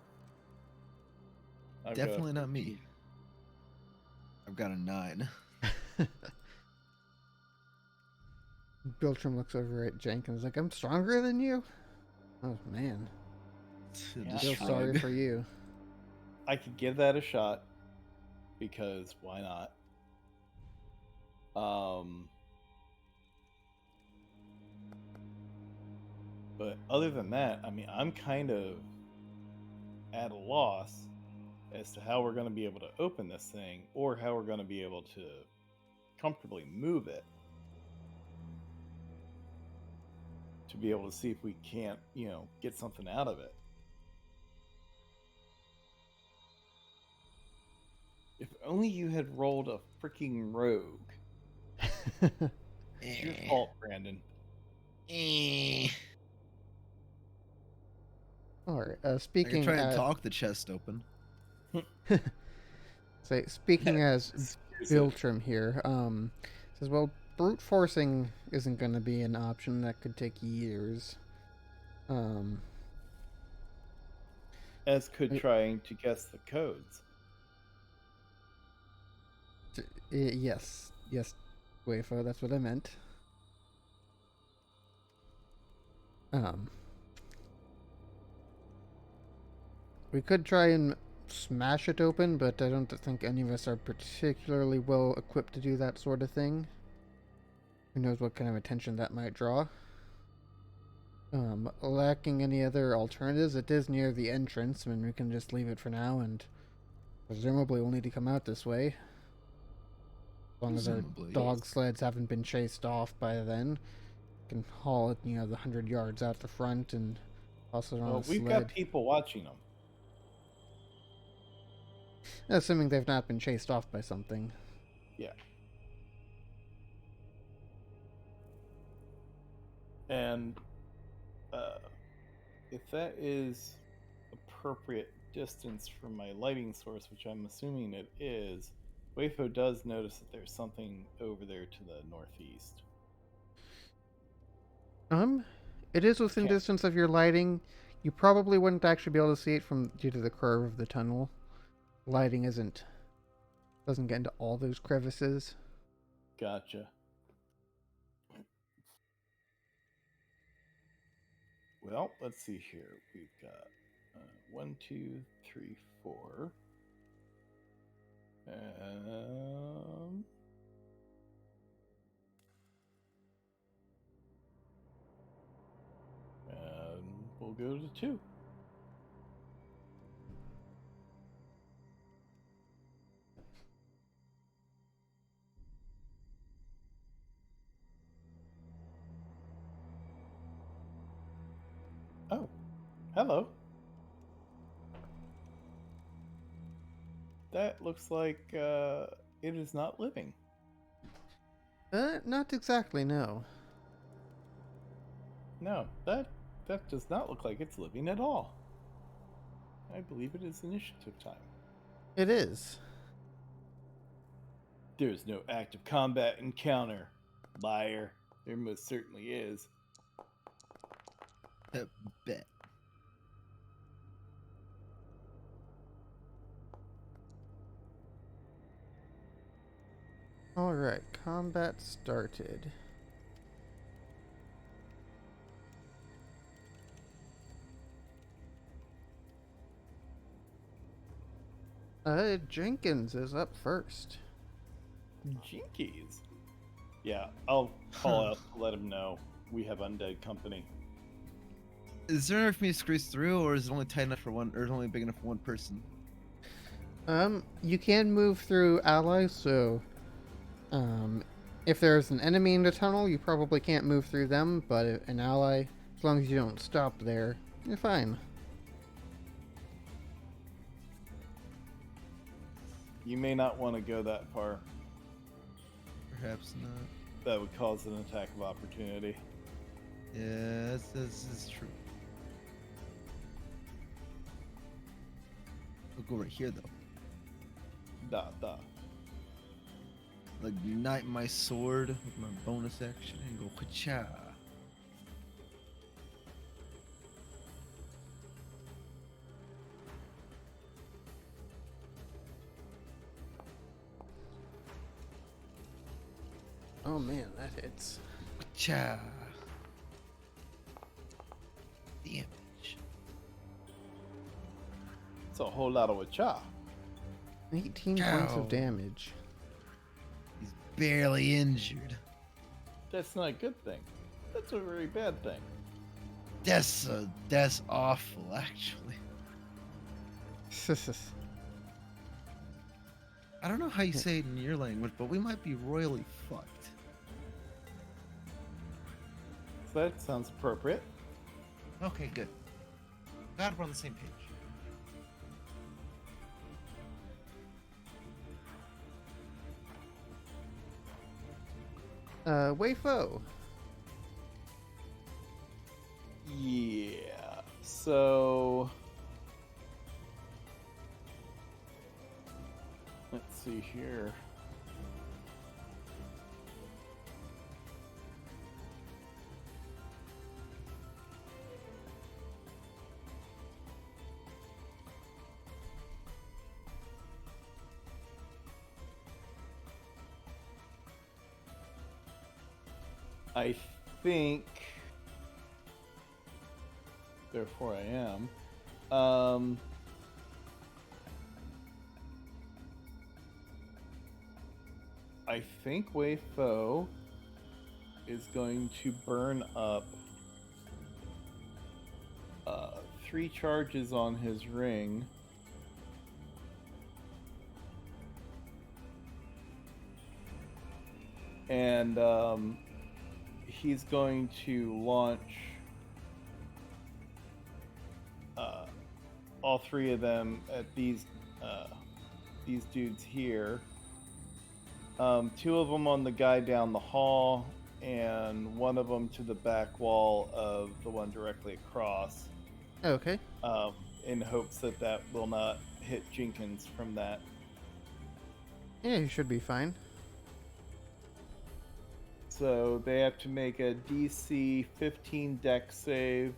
Definitely not me. I've got a 9. Biltram looks over at Jenkins like, I'm stronger than you? Oh, man. Yeah. I feel sorry for you. I could give that a shot, because why not? But other than that, I mean, I'm kind of at a loss as to how we're going to be able to open this thing, or how we're going to be able to comfortably move it, to be able to see if we can't, get something out of it. If only you had rolled a freaking rogue. It's your fault, Brandon. Alright, speaking... I can try and talk the chest open. Speaking as Biltram here, says, well, brute forcing isn't going to be an option. That could take years. As could trying to guess the codes. Yes, Waifo, that's what I meant. We could try and smash it open, but I don't think any of us are particularly well equipped to do that sort of thing. Who knows what kind of attention that might draw. Lacking any other alternatives, it is near the entrance. I mean, we can just leave it for now, and presumably we'll need to come out this way. As long as our dog sleds haven't been chased off by then. We can haul it, the 100 yards out the front and toss it on a sled. We've got people watching them. Assuming they've not been chased off by something. Yeah. And if that is appropriate distance from my lighting source, which I'm assuming it is, Waifo does notice that there's something over there to the northeast. It is within distance of your lighting. You probably wouldn't actually be able to see it due to the curve of the tunnel. Lighting doesn't get into all those crevices. Gotcha. Well, let's see here. We've got 1, 2, 3, 4. And we'll go to 2. Oh, hello. That looks like it is not living. Not exactly, no. No, that does not look like it's living at all. I believe it is initiative time. It is. There is no active combat encounter. Liar. There most certainly is. Bet. Alright, combat started. Jenkins is up first. Jinkies. Yeah, I'll call out to let him know we have undead company. Is there enough for me to squeeze through, or is it only tight enough for one, or is it only big enough for one person? You can move through allies, so if there's an enemy in the tunnel, you probably can't move through them, but an ally, as long as you don't stop there, you're fine. You may not want to go that far. Perhaps not. That would cause an attack of opportunity. Yeah, that's true. We'll go right here, though. Da. Ignite my sword with my bonus action and go ka-cha. Oh man, that hits. Ka-cha. Damage. It's a whole lot of wacha. 18 points Ow. of damage. He's barely injured. That's not a good thing. That's a very bad thing. That's awful, actually. I don't know how you say it in your language, but we might be royally fucked. So that sounds appropriate. Okay, good. Glad we're on the same page. Wayfo. Yeah. So let's see here. I think, therefore I am. I think Wei Fo is going to burn up 3 charges on his ring. And he's going to launch all 3 of them at these dudes here. 2 of them on the guy down the hall, and 1 of them to the back wall of the one directly across. Okay. In hopes that that will not hit Jenkins from that. Yeah, you should be fine. So they have to make a DC 15 dex save,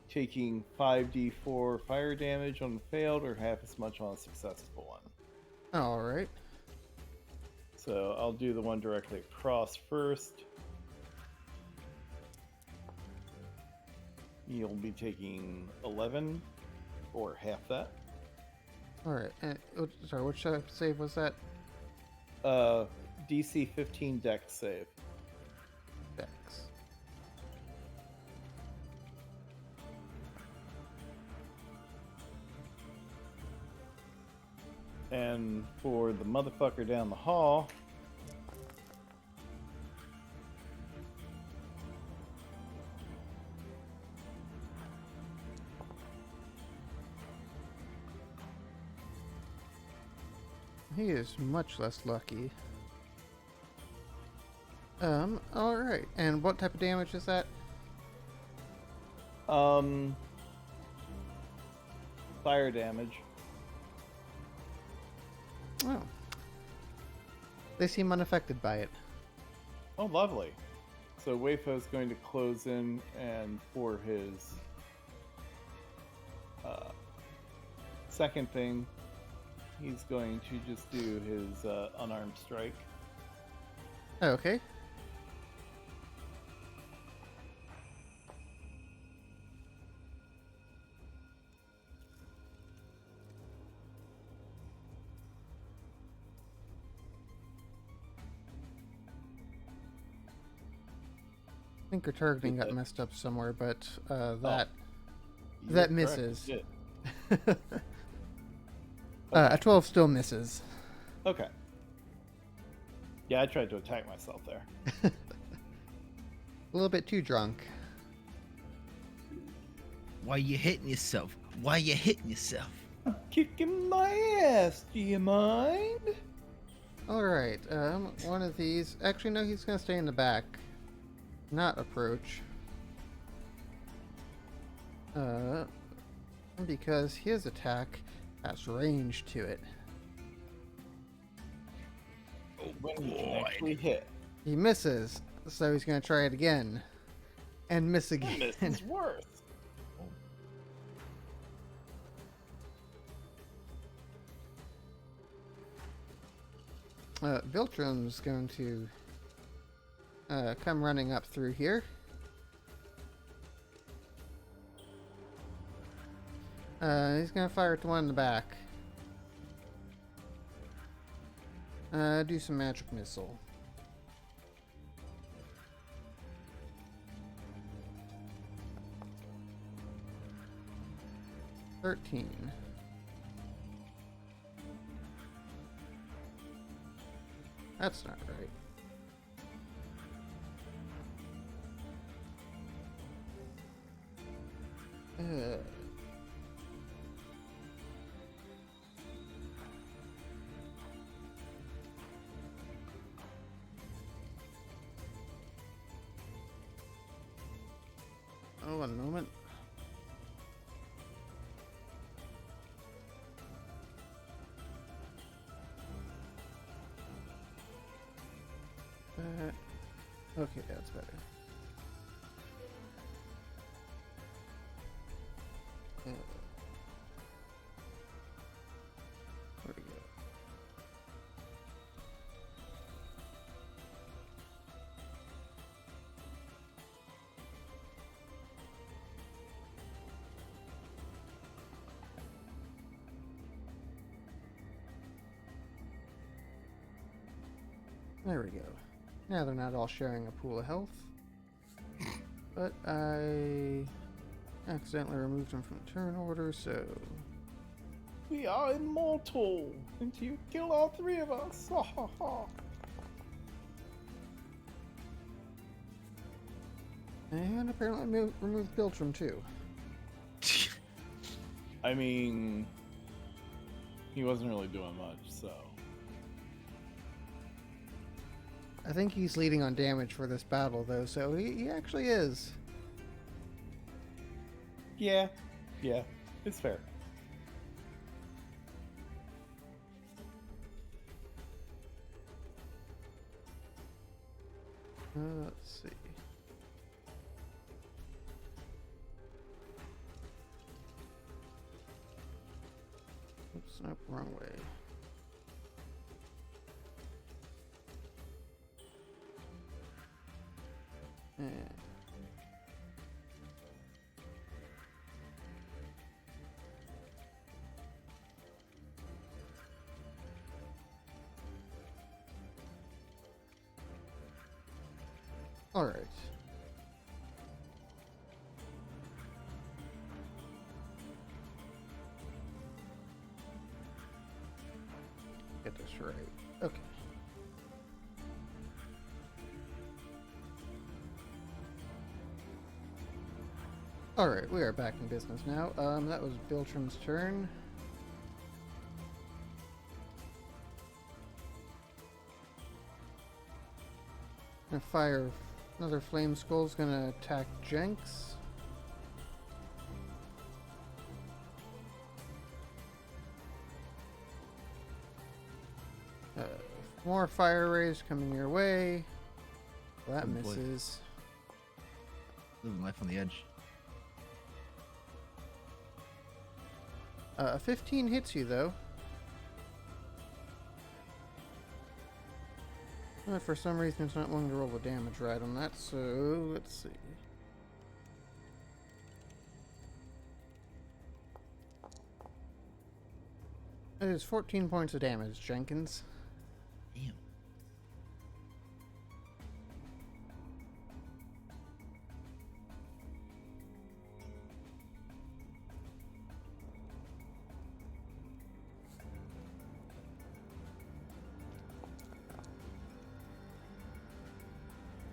taking 5d4 fire damage on a failed or half as much on a successful one. Alright. So I'll do the one directly across first. You'll be taking 11 or half that. Alright. Sorry, which save was that? DC 15 dex save. Dex. And for the motherfucker down the hall, He is much less lucky. Alright. And what type of damage is that? fire damage. Oh. They seem unaffected by it. Oh, lovely. So Wayfo's going to close in, and for his second thing, He's going to just do his unarmed strike. Okay. I think your targeting got messed up somewhere, but that You're correct, misses. it A 12 still misses. did. Okay. Yeah, I tried to attack myself there. A little bit too drunk. Why you hitting yourself? Why you hitting yourself? Kicking my ass, do you mind? Alright, one of these... Actually, no, he's gonna stay in the back. Not approach. Because his attack has range to it. Oh When you can actually hit. He misses, so he's gonna try it again. And miss again. Miss is worse. Viltrum's going to come running up through here. He's gonna fire at the one in the back. Do some magic missile. $13. That's not right. Oh, one moment. Okay, that's better. Where we go? There we go. Now they're not all sharing a pool of health. But I accidentally removed them from the turn order, so... We are immortal until you kill all three of us. Ha ha ha. And apparently removed Biltram too. I mean, he wasn't really doing much, so... I think he's leading on damage for this battle, though, so he actually is. Yeah, it's fair. Let's see. Oops, nope, wrong way. And all right. Get this right. Okay. Alright, we are back in business now. That was Biltram's turn. Gonna fire another Flame Skull's gonna attack Jenks. More fire rays coming your way. That Oh, boy. misses. Living life on the edge. 15 hits you though. For some reason, it's not willing to roll the damage right on that, so let's see. It is 14 points of damage, Jenkins. Damn.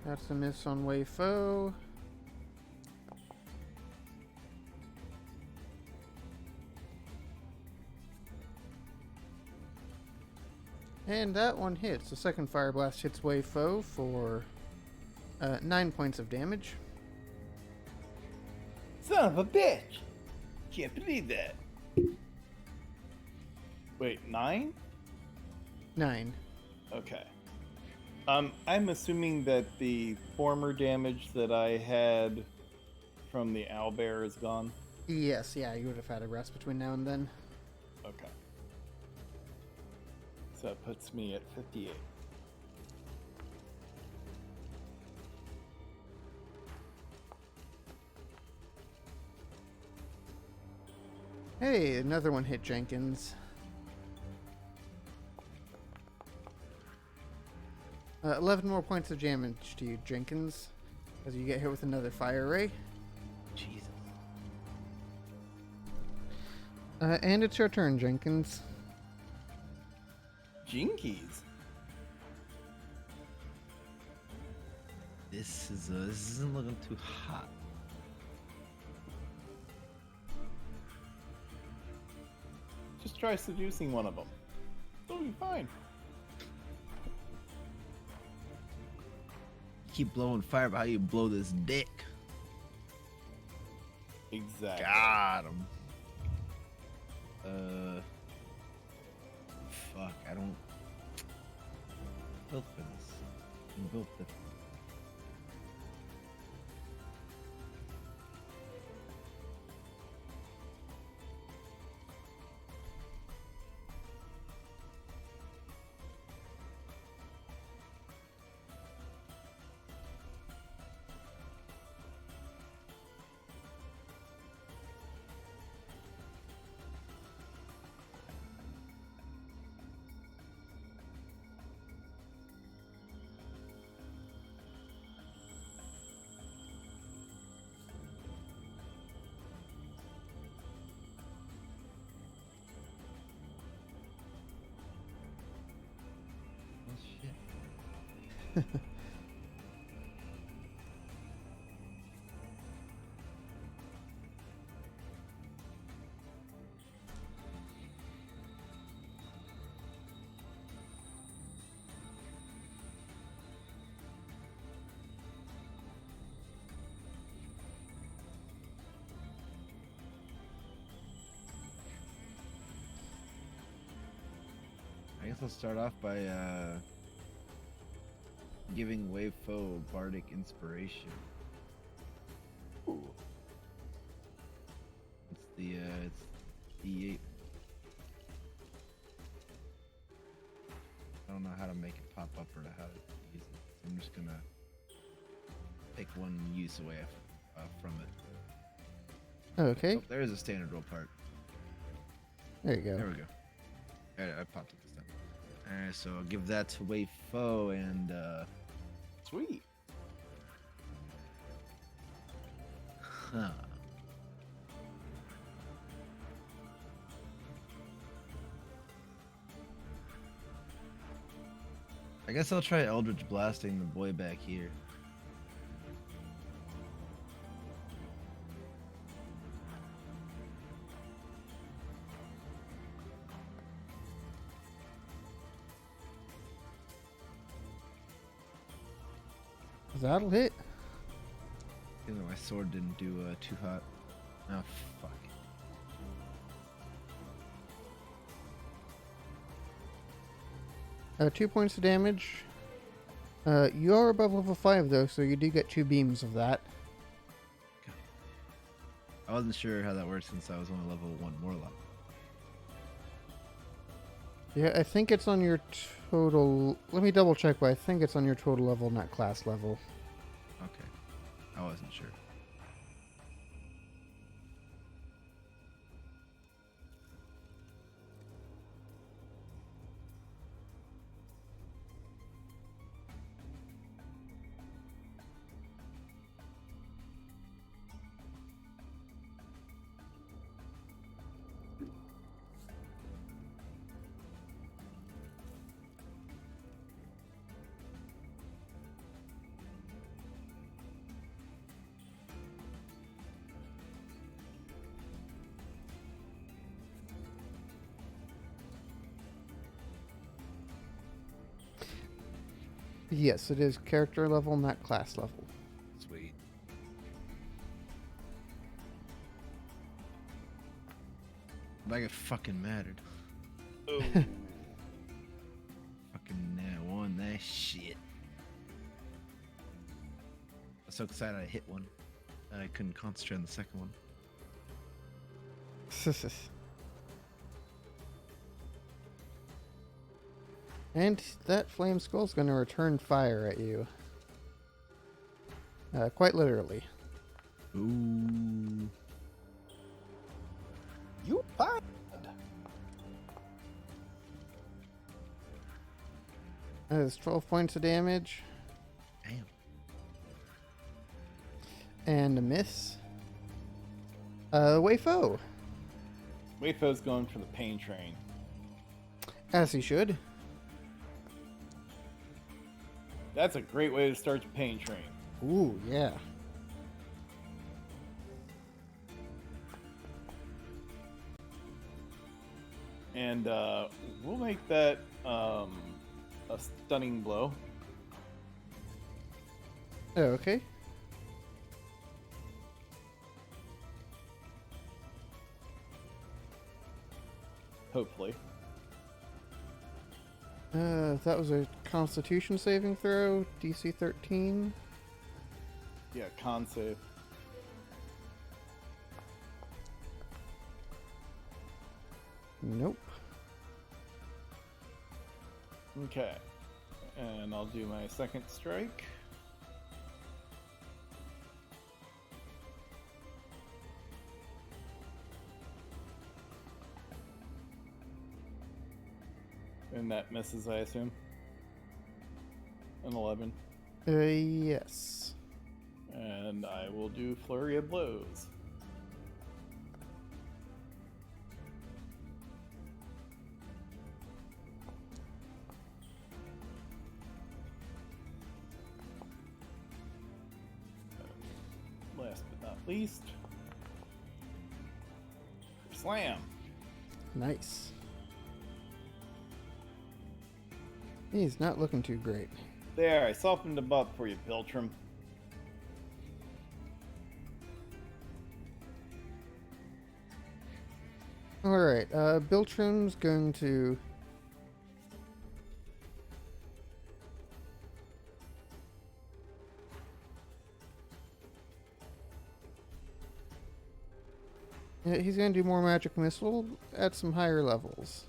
That's a miss on Wei Fo. And that one hits. The second fire blast hits Wei Fo for 9 points of damage. Son of a bitch! Can't believe that. Wait, 9? 9. Okay. I'm assuming that the former damage that I had from the owlbear is gone. Yes, yeah, you would have had a rest between now and then. Okay. So that puts me at 58. Hey, another one hit Jenkins. 11 more points of damage to you, Jenkins, as you get hit with another fire ray. Jesus. And it's your turn, Jenkins. Jinkies. This isn't looking too hot. Just try seducing one of them. It'll be fine. Keep blowing fire, but how you blow this dick? Exactly. Got him. Fuck, I don't built for this. I'm built for this. Oh shit. I guess I'll start off by giving Wave Foe Bardic Inspiration. Ooh. It's D8. I don't know how to make it pop up or how to use it. So I'm just gonna take one use away from it. Okay, Oh, there is a standard roll part. there you go. There we go. Alright, I popped it this time. Alright, so I'll give that to Wave Foe and Sweet. huh. I guess I'll try Eldritch Blasting the boy back here. That'll hit. Even though my sword didn't do too hot. Oh, fuck. 2 points of damage. You are above level 5 though, so you do get 2 beams of that. I wasn't sure how that works since I was only level 1 Warlock. Yeah, I think it's on your total. Let me double check, but I think it's on your total level, not class level. Okay. I wasn't sure. Yes, it is character level, not class level. Sweet. Like it fucking mattered. Oh. Fucking now on that shit. I was so excited I hit one. I couldn't concentrate on the second one. And that flame skull's going to return fire at you. Quite literally. Ooh. You bad. That is 12 points of damage. Damn. And a miss. Wayfo. Wayfo's going for the pain train. As he should. That's a great way to start the pain train. Ooh, yeah. And we'll make that a stunning blow. Oh, okay. Hopefully. That was a Constitution saving throw, DC 13. Yeah, con save. Nope. Okay. And I'll do my second strike. And that misses, I assume. An 11. Yes. And I will do Flurry of Blows. Last but not least, Slam. Nice. He's not looking too great. There, I softened him up for you, Piltrim. Alright, Biltrim's going to... Yeah, he's going to do more Magic Missile at some higher levels.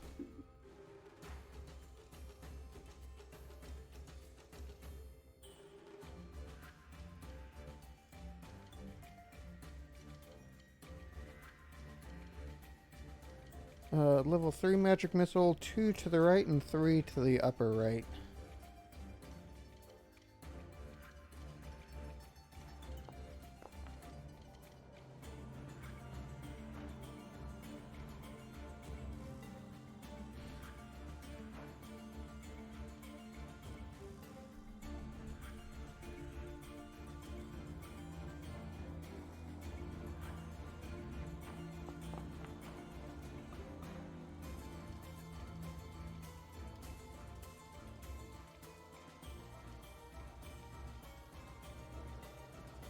Level 3 Magic Missile, 2 to the right and 3 to the upper right.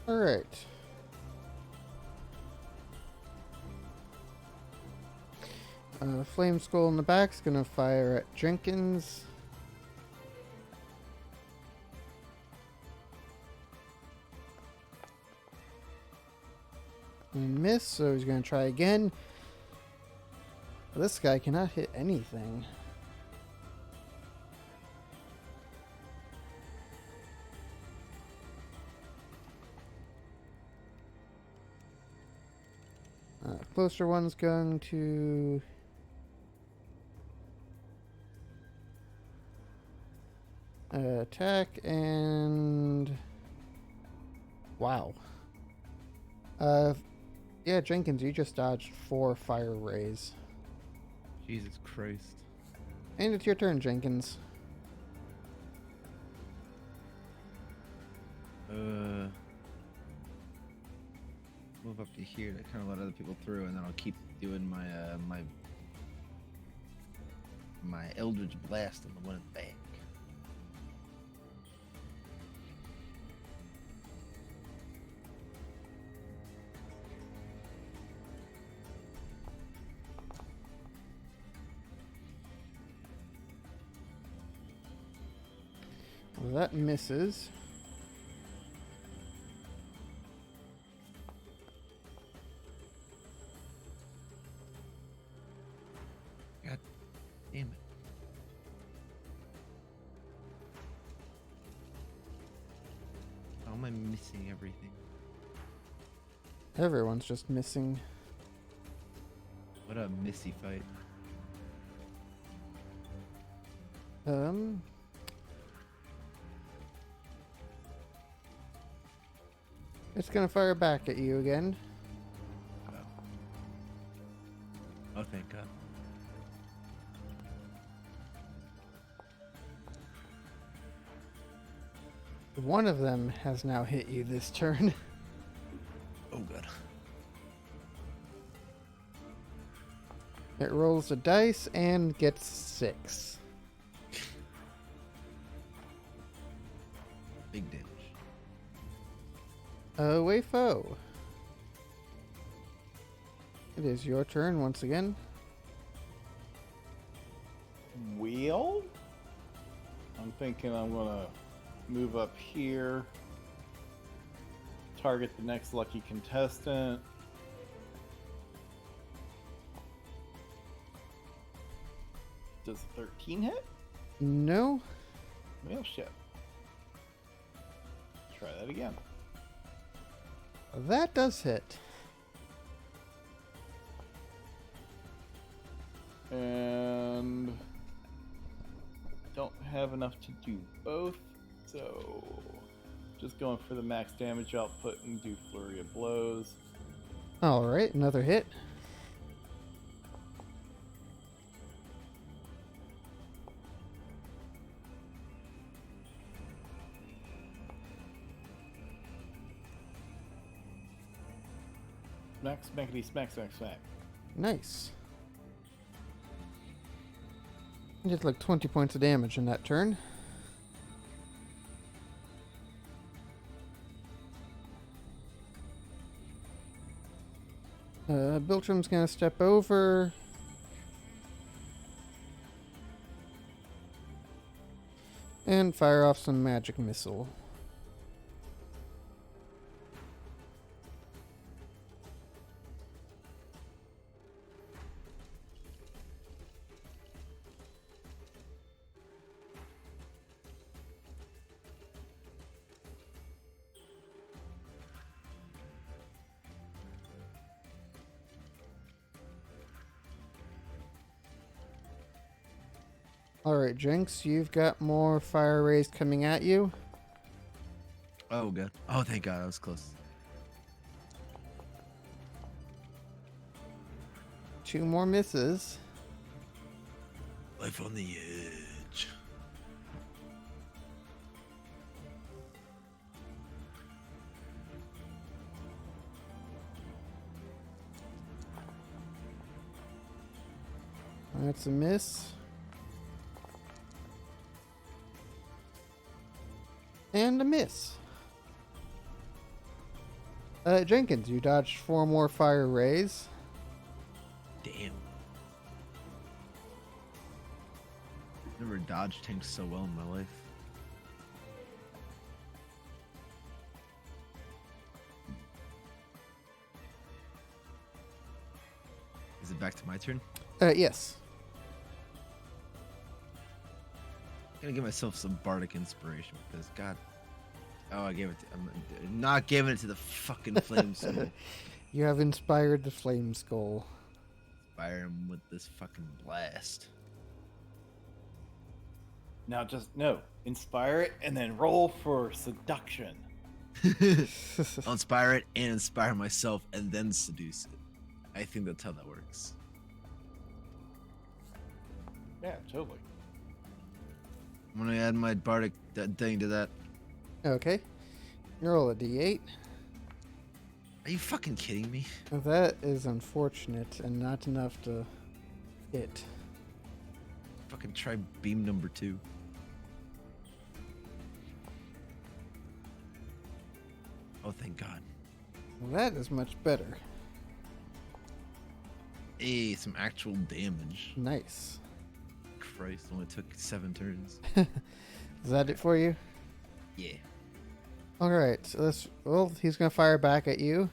Alright. Flame Skull in the back's gonna fire at Jenkins. And miss, so he's gonna try again. This guy cannot hit anything. closer one's going to attack and wow. Yeah, Jenkins, you just dodged 4 fire rays. Jesus Christ. And it's your turn, Jenkins. Move up to here to kind of let other people through, and then I'll keep doing my my Eldritch Blast on the one at the back. Well, that misses. God damn it. How am I missing everything? Everyone's just missing. What a missy fight. It's gonna fire back at you again. Oh, thank God. One of them has now hit you this turn. Oh, God. It rolls a dice and gets 6. Big damage. Wayfo. It is your turn once again. Wheel? I'm thinking I'm gonna move up here. Target the next lucky contestant. Does 13 hit? No. Well, shit. Try that again. That does hit. And don't have enough to do both, so just going for the max damage output and do flurry of blows. Alright, another hit. Smack, smackety, smack, smack, smack. Nice. You did like 20 points of damage in that turn. Biltram's gonna step over. And fire off some magic missile. Alright, Jinx, you've got more fire rays coming at you. Oh, God. Oh, thank God. I was close. 2 more misses. Life on the edge. That's a miss. And a miss. Jenkins, you dodged 4 more fire rays. Damn. Never dodged tanks so well in my life. Is it back to my turn? Yes. I'm gonna give myself some bardic inspiration because God. Oh, I gave it. I'm not giving it to the fucking flame soul. You have inspired the flame skull. Fire him with this fucking blast. Now just no, inspire it and then roll for seduction. I'll inspire it and inspire myself and then seduce it. I think that's how that works. Yeah, totally. I'm gonna add my bardic thing to that. Okay. You roll a d8. Are you fucking kidding me? That is unfortunate and not enough to hit. Fucking try beam number 2. Oh, thank God. Well, that is much better. Hey, some actual damage. Nice. Christ, only took 7 turns. Is that it for you? Yeah. Alright, so well, he's going to fire back at you.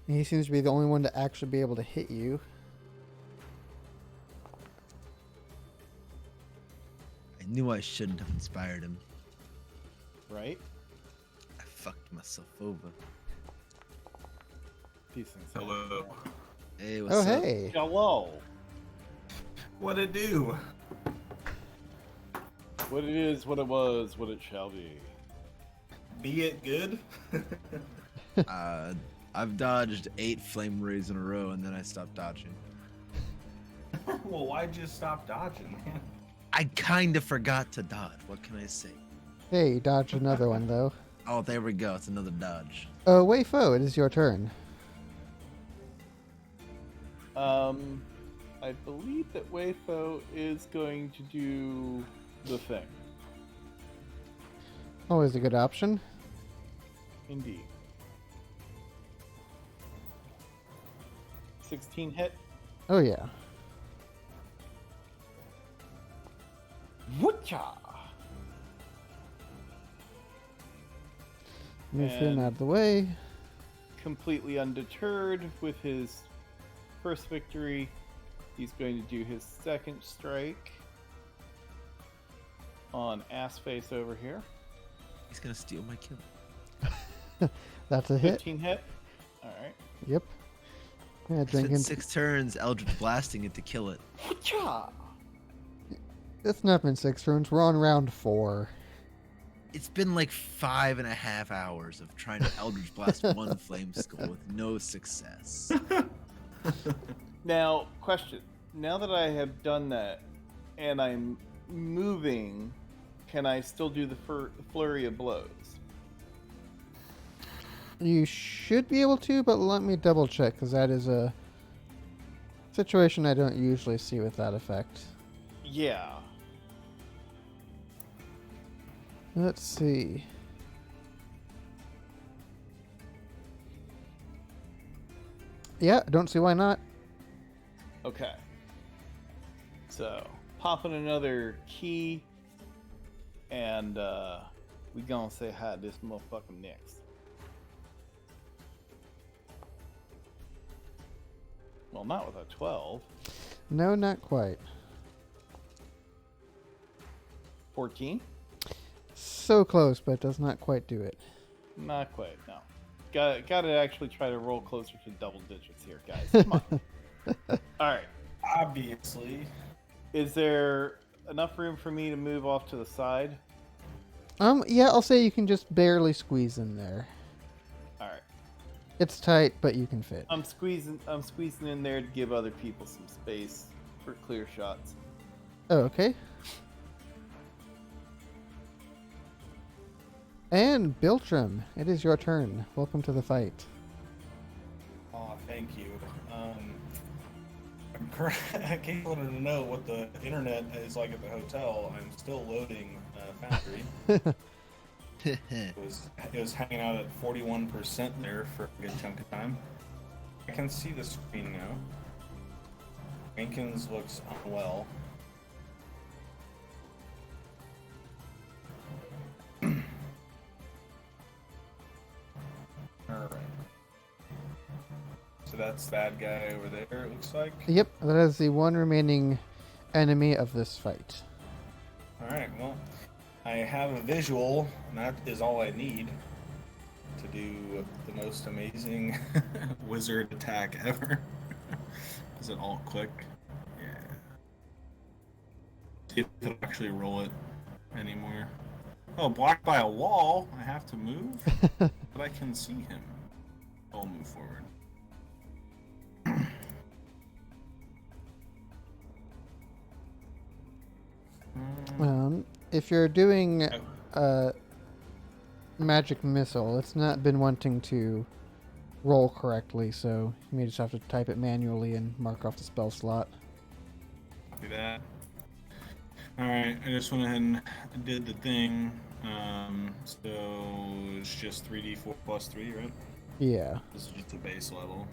And he seems to be the only one to actually be able to hit you. I knew I shouldn't have inspired him. Right? I fucked myself over. These things. Hello. Hey, what's Oh, up? hey. Hello. What it do? What it is, what it was, what it shall be. Be it good? I've dodged 8 flame rays in a row and then I stopped dodging. Well, why'd you stop dodging, man? I kind of forgot to dodge. What can I say? Hey, you dodged another one, though. Oh, there we go. It's another dodge. Wei Fo, it is your turn. I believe that Wei Fo is going to do the thing. Always a good option. Indeed. 16 hit. Oh, yeah. Wutcha! Move him And- out of the way. Completely undeterred with his first victory, he's going to do his second strike on ass face over here. He's gonna steal my kill. That's a hit. 15 hit. Alright. Yep. Yeah, It's been drinking. 6 turns, Eldritch blasting it to kill it. Wutcha! It's not been 6 turns. We're on round 4. It's been like 5.5 hours of trying to Eldritch blast one flame skull with no success. Now, question. Now that I have done that and I'm moving, can I still do the flurry of blows? You should be able to, but let me double check, because that is a situation I don't usually see with that effect. Yeah. Let's see. Yeah, don't see why not. Okay. So, popping another key, and we gonna say hi to this motherfucker next. Well, not with a 12. No, not quite. 14? So close, but does not quite do it. Not quite, no. Got to actually try to roll closer to double digits here, guys. Come on. Alright. Obviously. Is there enough room for me to move off to the side? Yeah, I'll say you can just barely squeeze in there. Alright. It's tight, but you can fit. I'm squeezing in there to give other people some space for clear shots. Oh, okay. And Biltram, it is your turn. Welcome to the fight. Oh, thank you. I'm capable to know what the internet is like at the hotel. I'm still loading Foundry. It was hanging out at 41% there for a good chunk of time. I can see the screen now. Jenkins looks unwell. Alright. So that's that guy over there, it looks like. Yep, that is the one remaining enemy of this fight. Alright, well, I have a visual, and that is all I need. to do the most amazing wizard attack ever. Does it alt click? Yeah. See if it'll actually roll it anymore. Oh, blocked by a wall. I have to move, but I can see him. I'll move forward. If you're doing magic missile, it's not been wanting to roll correctly, so you may just have to type it manually and mark off the spell slot. Copy that. Alright, I just went ahead and did the thing. So it's just 3d4 plus 3, right? Yeah. This is just the base level.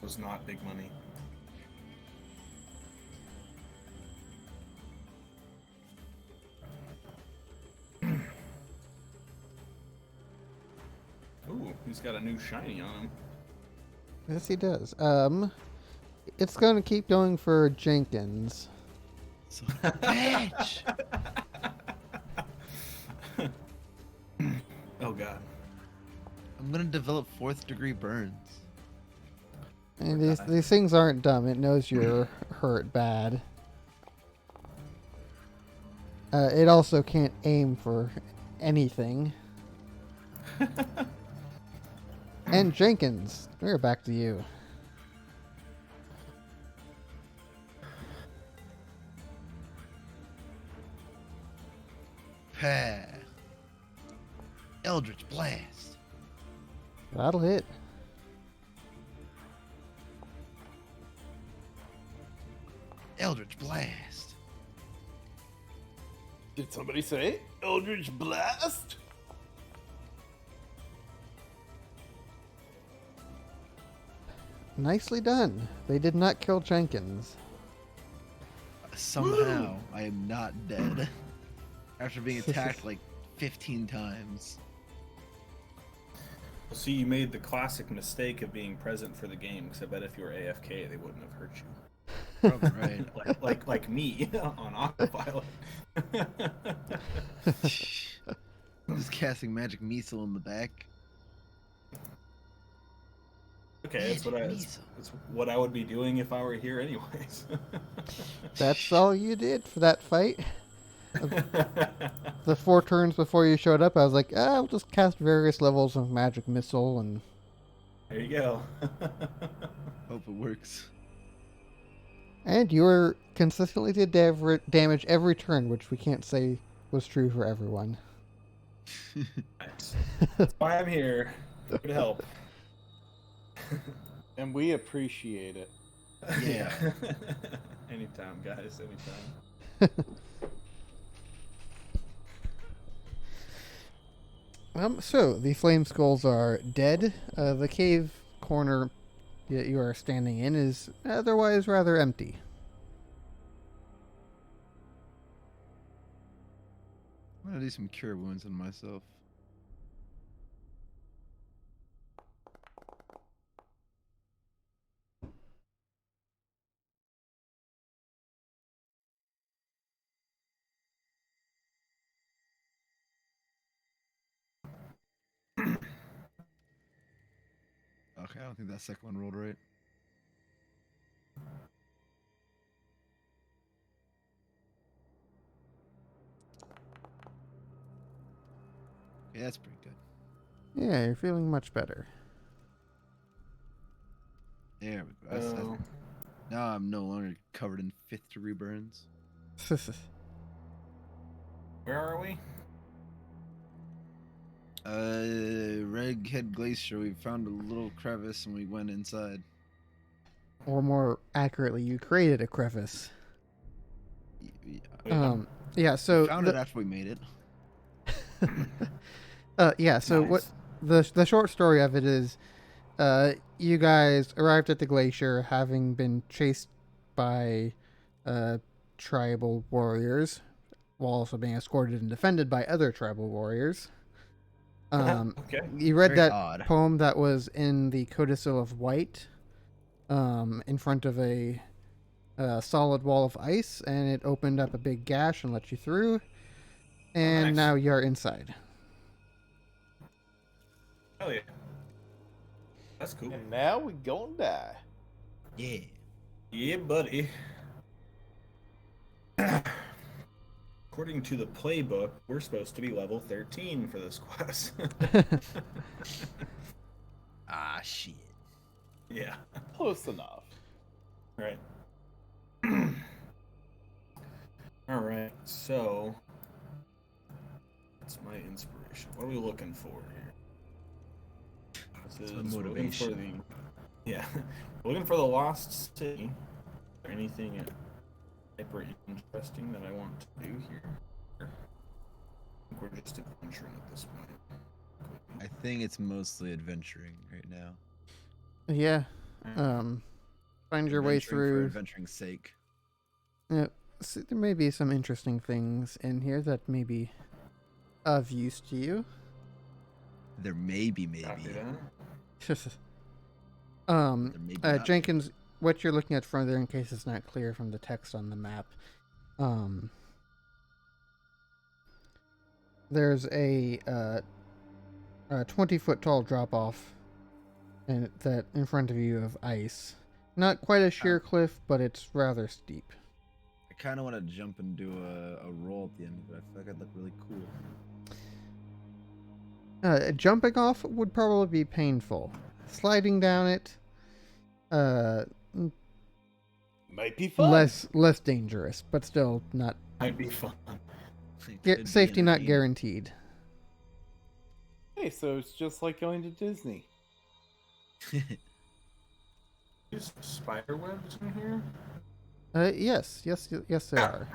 Was not big money. Ooh, he's got a new shiny on him. Yes, he does. It's going to keep going for Jenkins. So, bitch! Oh god. I'm gonna develop 4th degree burns. And these things aren't dumb. It knows you're hurt bad. It also can't aim for anything. And Jenkins, we're back to you. Ha! Eldritch Blast. That'll hit. Eldritch Blast. Did somebody say Eldritch Blast? Nicely done. They did not kill Jenkins. Somehow, I am not dead. After being attacked like 15 times. Well, see, you made the classic mistake of being present for the game, because I bet if you were AFK, they wouldn't have hurt you. Probably right. like me on autopilot. Just casting magic missile in the back. Okay, that's what I would be doing if I were here anyways. That's all you did for that fight? The 4 turns before you showed up, I was like, I'll just cast various levels of magic missile, and There you go. Hope it works. And you were consistently did damage every turn, which we can't say was true for everyone. Nice. That's why I'm here. To help. And we appreciate it. Yeah. Anytime, guys. Anytime. So the flame skulls are dead. The cave corner that you are standing in is otherwise rather empty. I'm gonna do some cure wounds on myself. Okay, I don't think that second one rolled right. Okay, that's pretty good. Yeah, you're feeling much better. There we go. Now I'm no longer covered in 5th degree burns. Where are we? Reghed Glacier. We found a little crevice and we went inside. Or more accurately, you created a crevice. Yeah. So we found it after we made it. yeah. So Nice. what the short story of it is, you guys arrived at the glacier having been chased by tribal warriors, while also being escorted and defended by other tribal warriors. Okay. You read Very that odd. poem that was in the Codicil of White, in front of a a solid wall of ice, and it opened up a big gash and let you through. And nice. now you're inside. Hell yeah. That's cool. And now we gonna die. Yeah. Yeah, buddy. According to the playbook, we're supposed to be level 13 for this quest. Ah, shit. Yeah. Close enough. Right. All right. So, that's my inspiration. What are we looking for here? This my is we're looking for motivation. yeah, we're looking for the lost city. Is there anything hyper interesting that I want to do here? I think we're just adventuring at this point. I think it's mostly adventuring right now. Yeah. Find your way Adventuring for through. adventuring's sake. Yeah, so there may be some interesting things in here that may be of use to you. There may be, Copy maybe. that. There may be not. Jenkins, what you're looking at further, in case it's not clear from the text on the map, there's a 20-foot tall drop off, and that in front of you of ice. Not quite a sheer cliff, but it's rather steep. I kind of want to jump and do a roll at the end of it. I feel like I'd look really cool. Jumping off would probably be painful. Sliding down it, Might be fun. less dangerous, but still not. Might be fun. It could be Safety not entertaining. guaranteed. Hey, so it's just like going to Disney. There's spider webs in here. Yes, there are.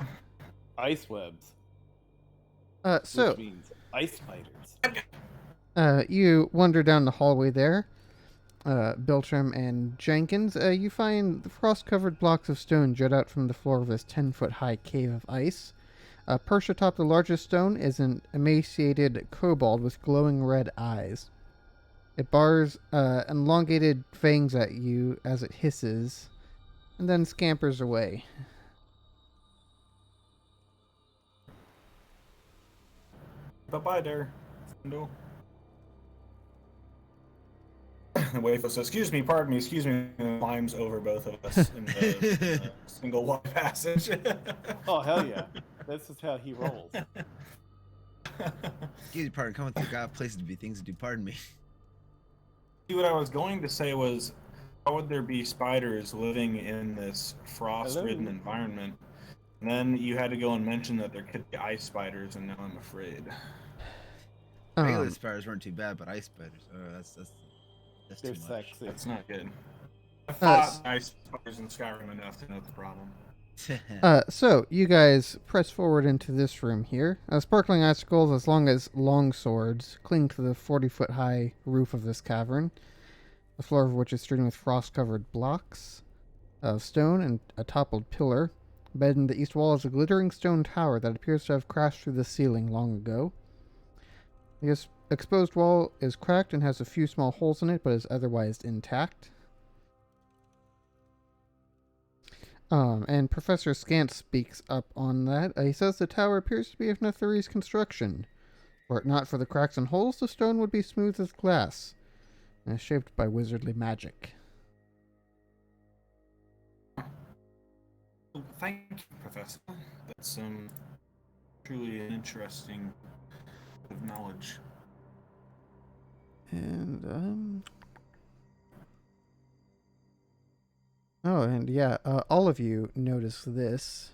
Ice webs. So Which means ice spiders. you wander down the hallway there, Biltram and Jenkins. You find the frost-covered blocks of stone jut out from the floor of this 10-foot-high cave of ice. Perched atop the largest stone is an emaciated kobold with glowing red eyes. It bars elongated fangs at you as it hisses, and then scampers away. Bye-bye there. No. The wafer says, excuse me, pardon me, excuse me, and climbs over both of us in the single wide passage. Oh, hell yeah. This is how he rolls. Excuse me, pardon. Coming through, got places to be, things to do. Pardon me. See, what I was going to say was, how would there be spiders living in this frost-ridden Hello? environment? And then you had to go and mention that there could be ice spiders, and now I'm afraid. Regular spiders weren't too bad, but ice spiders. Oh, that's They're too much. sexy. That's not good. I fought ice spiders in Skyrim enough to know the problem. So you guys press forward into this room here. Sparkling icicles, as long as long swords, cling to the 40-foot-high roof of this cavern, the floor of which is strewn with frost-covered blocks of stone and a toppled pillar. Embedded in the east wall is a glittering stone tower that appears to have crashed through the ceiling long ago. The exposed wall is cracked and has a few small holes in it, but is otherwise intact. And Professor Scant speaks up on that. He says the tower appears to be of Netherese construction. Were it not for the cracks and holes, the stone would be smooth as glass, and is shaped by wizardly magic. Well, thank you, Professor. That's truly an interesting bit of knowledge. And, Oh, and yeah, all of you notice this.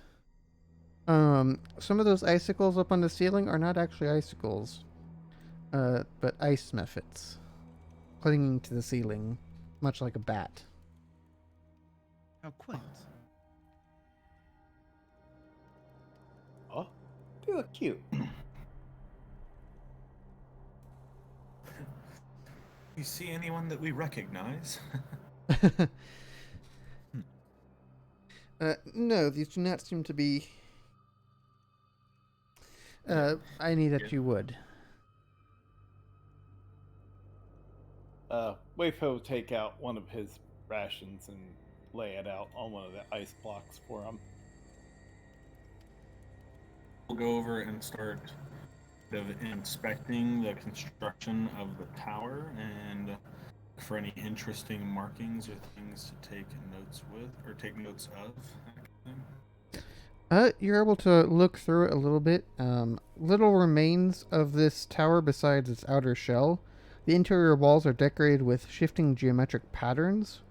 Some of those icicles up on the ceiling are not actually icicles, but ice mephits, clinging to the ceiling, much like a bat. How quaint. Oh, they look cute. You see anyone that we recognize? No, these do not seem to be any that you would. Waif will take out one of his rations and lay it out on one of the ice blocks for him. We'll go over and start inspecting the construction of the tower and for any interesting markings or things to take notes with or take notes of. You're able to look through it a little bit. Little remains of this tower besides its outer shell. The interior walls are decorated with shifting geometric patterns.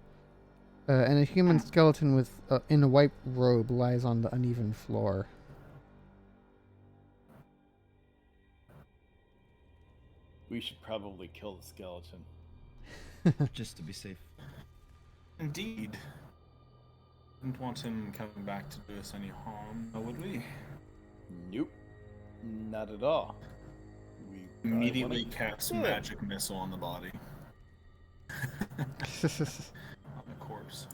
And a human skeleton with in a white robe lies on the uneven floor. We should probably kill the skeleton. Just to be safe. Indeed. Didn't want him coming back to do us any harm, would we? Nope. Not at all. We Immediately cast magic missile on the body. On the corpse.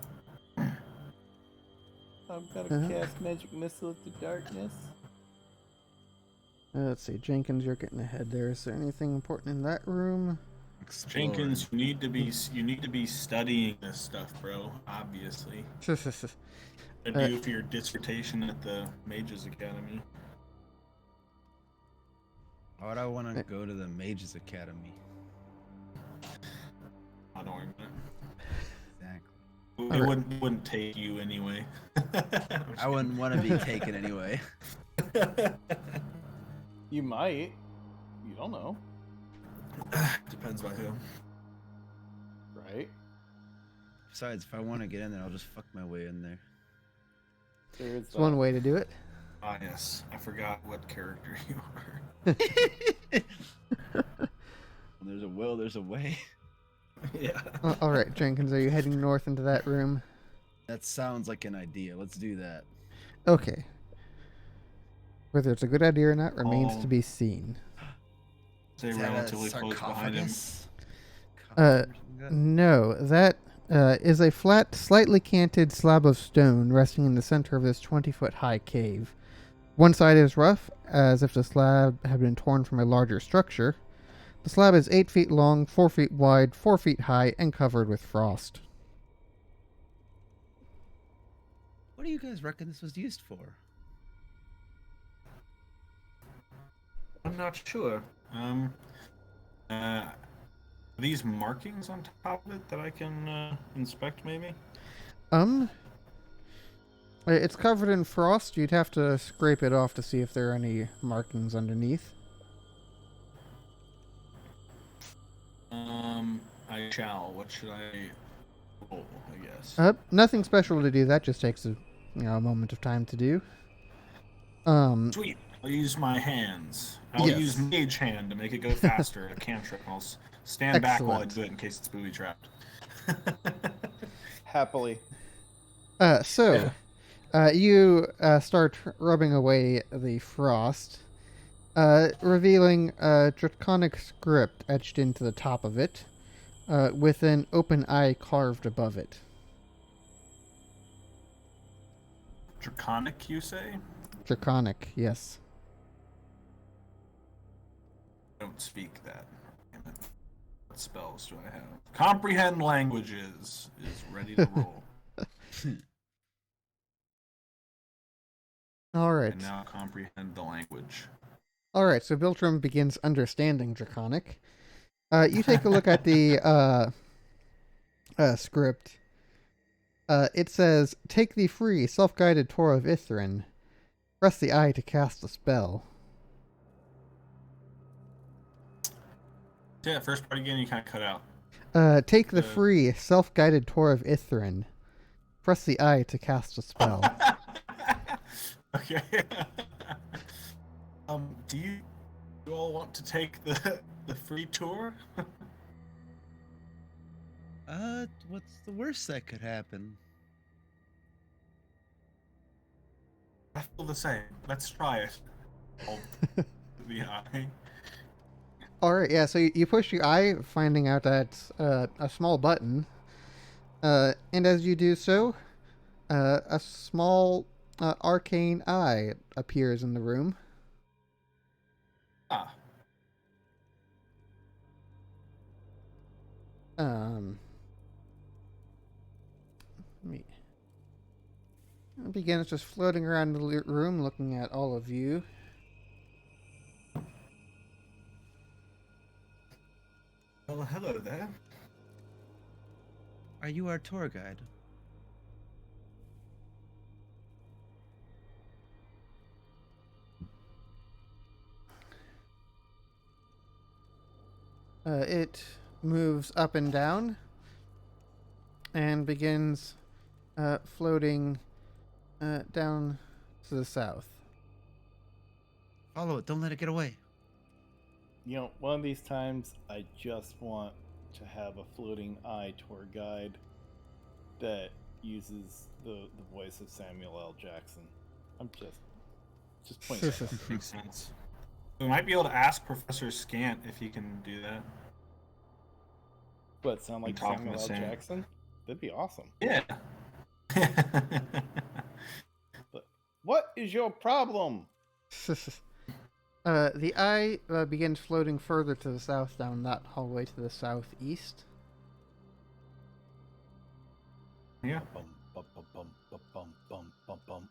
I'm gonna cast magic missile at the darkness. Let's see, Jenkins, you're getting ahead there. Is there anything important in that room? Exploring. Jenkins, you need to be studying this stuff, bro. Obviously. I do for your dissertation at the Mages Academy. Why would I want to go to the Mages Academy? I don't worry about it. Exactly. It wouldn't take you anyway. I wouldn't want to be taken anyway. You might. You don't know. Depends by who. Right? Besides, if I want to get in there, I'll just fuck my way in there. There is It's one way to do it. Ah, yes. I forgot what character you are. When there's a will, there's a way. Yeah. All right, Jenkins, are you heading north into that room? That sounds like an idea. Let's do that. Okay. Whether it's a good idea or not remains to be seen. Stay Is that a relatively close behind him. sarcophagus? No, that is a flat, slightly canted slab of stone resting in the center of this 20-foot high cave. One side is rough, as if the slab had been torn from a larger structure. The slab is 8 feet long, 4 feet wide, 4 feet high, and covered with frost. What do you guys reckon this was used for? I'm not sure. These markings on top of it that I can inspect, maybe? It's covered in frost. You'd have to scrape it off to see if there are any markings underneath. I shall. What should I roll, I guess? Nothing special to do. That just takes a moment of time to do. Sweet. I'll use my hands. I'll use Mage Hand to make it go faster. A cantrip. I'll stand back while I do it in case it's booby trapped. Happily. You start rubbing away the frost, revealing a draconic script etched into the top of it, with an open eye carved above it. Draconic, you say? Draconic, yes. Don't speak that. Damn it. What spells do I have? Comprehend languages is ready to roll. All right. And now comprehend the language. All right. So Biltram begins understanding Draconic. You take a look at the script. It says, "Take the free, self-guided tour of Ithrin. Press the eye to cast a spell." Yeah, first part again, you kind of cut out. Take the free, self-guided tour of Ithrin. Press the eye to cast a spell. Okay. Do you all want to take the free tour? What's the worst that could happen? I feel the same. Let's try it. The eye. Alright, yeah, so you push your eye, finding out that it's a small button. And as you do so, a small arcane eye appears in the room. Ah. Let me begins just floating around the room, looking at all of you. Well, hello there. Are you our tour guide? It moves up and down and begins floating down to the south. Follow it. Don't let it get away. You know, one of these times, I just want to have a floating eye tour guide that uses the voice of Samuel L. Jackson. I'm just pointing that out. Makes sense. We might be able to ask Professor Scant if he can do that. What, sound like talking Samuel to L. Sam. Jackson? That'd be awesome. Yeah. But what is your problem? The eye begins floating further to the south down that hallway to the southeast. Yeah. Bum, bum, bum, bum, bum, bum, bum, bum, bum.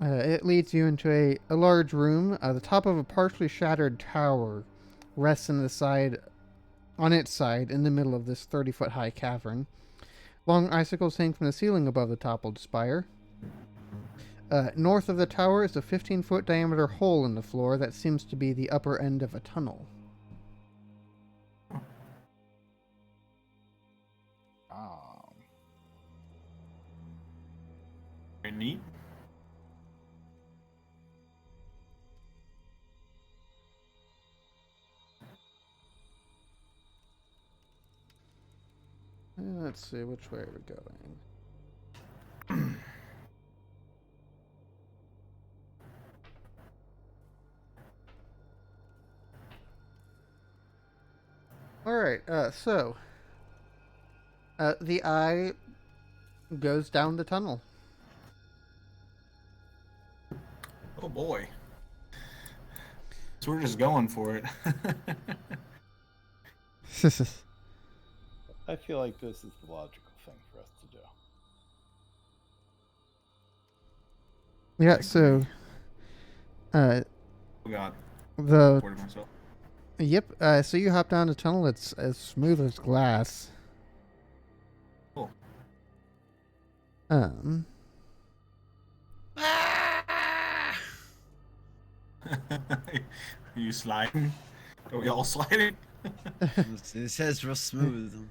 It leads you into a large room. The top of a partially shattered tower rests on its side in the middle of this 30-foot high cavern. Long icicles hang from the ceiling above the toppled spire. North of the tower is a 15-foot diameter hole in the floor that seems to be the upper end of a tunnel. Very neat. Let's see which way we're going. Alright, so the eye goes down the tunnel. Oh boy. So we're just going for it. I feel like this is the logical thing for us to do. Yeah, so We got the recorded myself. yep, so you hop down the tunnel. It's as smooth as glass. Cool. Um, Are you sliding? Are we all sliding? It says real smooth.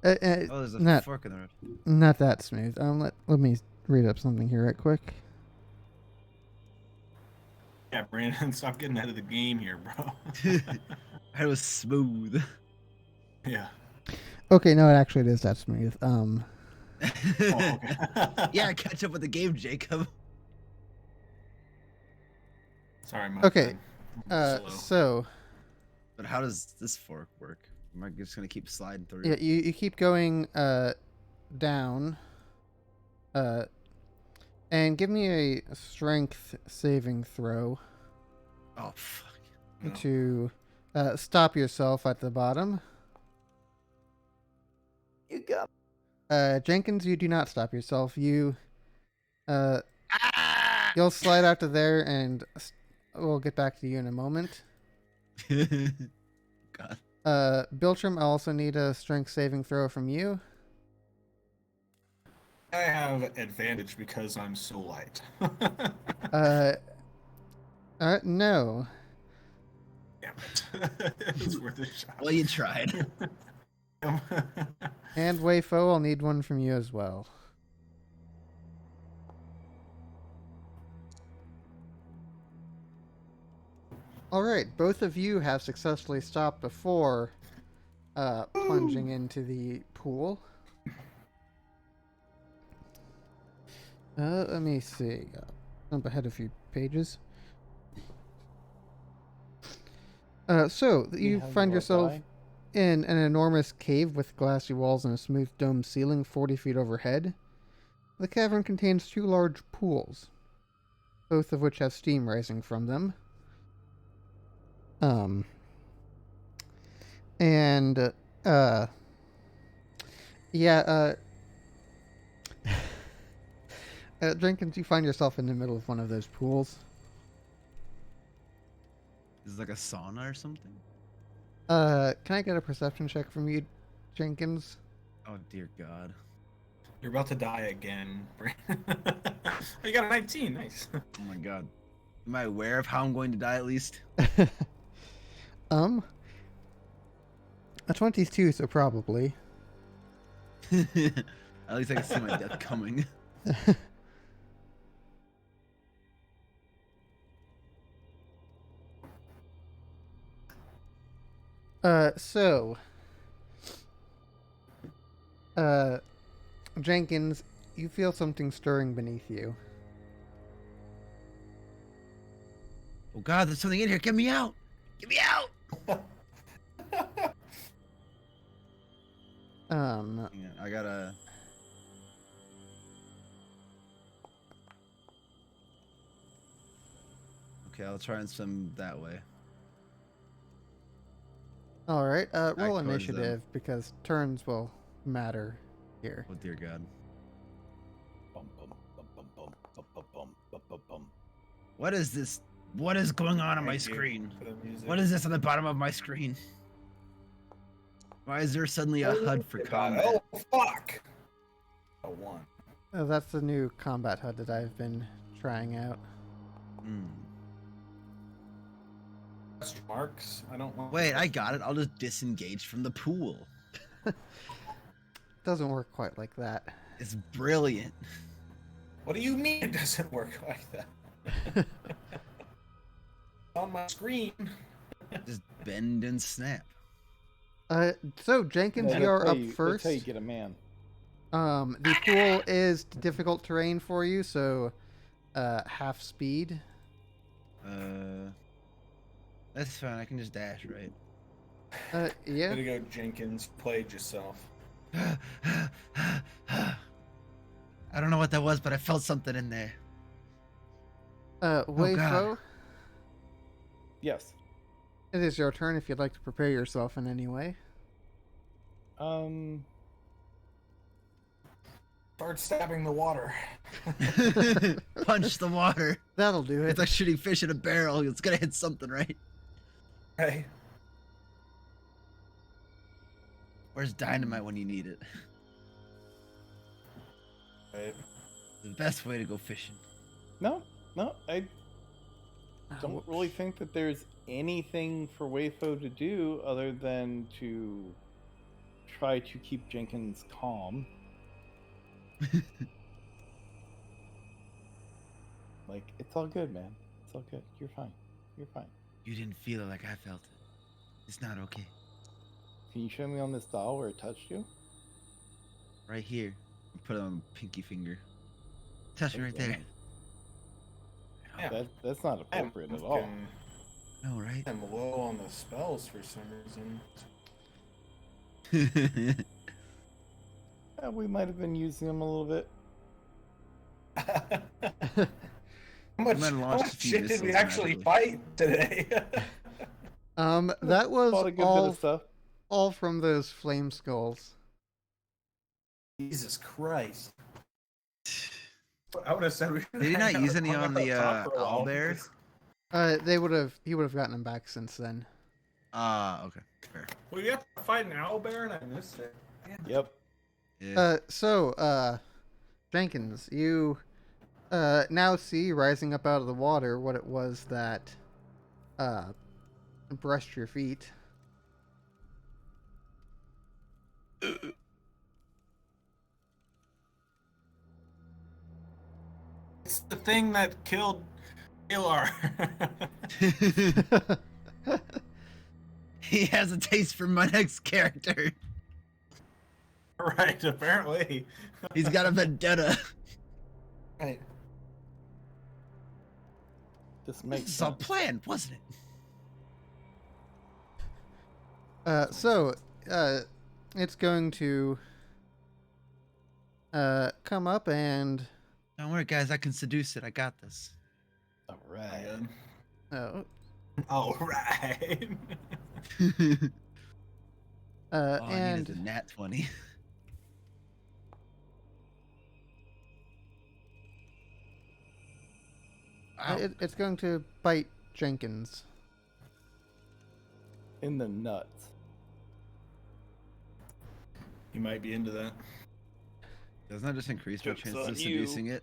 uh, Oh, there's a not fork in the road. not that smooth. Let me read up something here right quick. Yeah, Brandon, stop getting ahead of the game here, bro. It was smooth. Yeah. Okay, no, actually it is that smooth. Oh, okay. Yeah, catch up with the game, Jacob. Sorry, my Okay, friend. Slow. so But how does this fork work? Am I just gonna keep sliding through? yeah, you keep going down. And give me a strength saving throw Oh fuck. No. to stop yourself at the bottom. You got Jenkins, you do not stop yourself. You Ah! you'll slide out to there, and we'll get back to you in a moment. God. Biltram, I also need a strength saving throw from you. I have advantage because I'm so light. No. Damn it. It was worth a shot. Well, you tried. And Wayfo, I'll need one from you as well. Alright, both of you have successfully stopped before plunging into the pool. Let me see. Jump ahead a few pages. So, you find yourself in an enormous cave with glassy walls and a smooth domed ceiling 40 feet overhead. The cavern contains two large pools, both of which have steam rising from them. Yeah, Jenkins, you find yourself in the middle of one of those pools. Is it like a sauna or something? Can I get a perception check from you, Jenkins? Oh dear God. You're about to die again. You got a 19. Nice. Oh my God. Am I aware of how I'm going to die at least? A 22, so probably. At least I can see my death coming. So, Jenkins, you feel something stirring beneath you. Oh God, there's something in here. Get me out! Get me out! Yeah, I gotta. Okay, I'll try and swim that way. All right, roll towards them. initiative because turns will matter here. Oh dear God. Bum, bum, bum, bum, bum, bum, bum, bum, bum, bum, bum. What is this? What is going on my Thank you screen? for the music. What is this on the bottom of my screen? Why is there suddenly a HUD for combat? Oh, fuck! A 1. That's the new combat HUD that I've been trying out. Hmm. Question marks? I don't want. Wait, I got it. I'll just disengage from the pool. Doesn't work quite like that. It's brilliant. What do you mean it doesn't work like that? On my screen. Just bend and snap. So Jenkins, Yeah, you're that's how up you- first. That's how you get a man. The pool is difficult terrain for you, so half speed. That's fine. I can just dash, right? Yeah. Way to go, Jenkins. Played yourself. I don't know what that was, but I felt something in there. Wayfo, God. Yes. it is your turn if you'd like to prepare yourself in any way. Start stabbing the water. Punch the water. That'll do it. It's like shooting fish in a barrel. It's gonna hit something, right? Right. Where's dynamite when you need it? Right. The best way to go fishing. No, I don't really think that there's anything for Wayfo to do other than to try to keep Jenkins calm. Like, it's all good, man. It's all good. You're fine. You're fine. You didn't feel it like I felt it. It's not okay. Can you show me on this doll where it touched you? Right here. Put it on the pinky finger. Touch me right there. Yeah. That's not appropriate at all. No, right? I'm low on the spells for some reason. Yeah, we might have been using them a little bit. How much, might have how launched much a few shit did we missiles actually magically. fight today? That was All a good bit of stuff. all from those flame skulls. Jesus Christ. I would have said we Did he not use any on the owlbear? owlbear? He would have gotten them back since then. Okay. Fair. Well, you have to fight an owlbear and I missed it. Yep. Yeah. Jenkins, you now see rising up out of the water what it was that brushed your feet. It's the thing that killed Ilar. He has a taste for my next character. Right, apparently. He's got a vendetta. Right. This makes This is all sense. planned, wasn't it? It's going to come up and Don't worry, guys. I can seduce it. I got this. All right. oh, All right. All I need and is a nat 20. Ow. It's going to bite Jenkins. In the nuts. You might be into that. Doesn't that just increase my Joke's chances on of you. seducing it?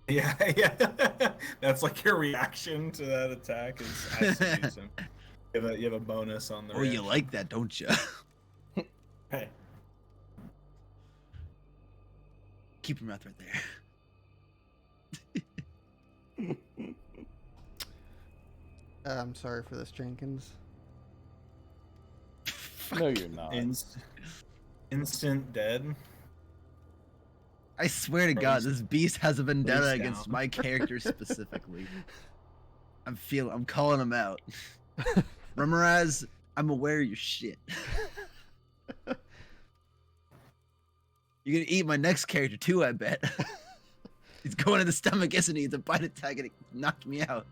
Yeah, yeah. That's like your reaction to that attack is I seduce him. You have a bonus on the Oh, you reaction. like that, don't you? Hey. Keep your mouth right there. I'm sorry for this, Jenkins. No, you're not. Instant dead. I swear to Or at God, least- this beast has a vendetta face against down. my character specifically. I'm calling him out. Remoraz, I'm aware of your shit. You're gonna eat my next character too, I bet. He's going in the stomach, isn't he? It's a bite attack and it knocked me out.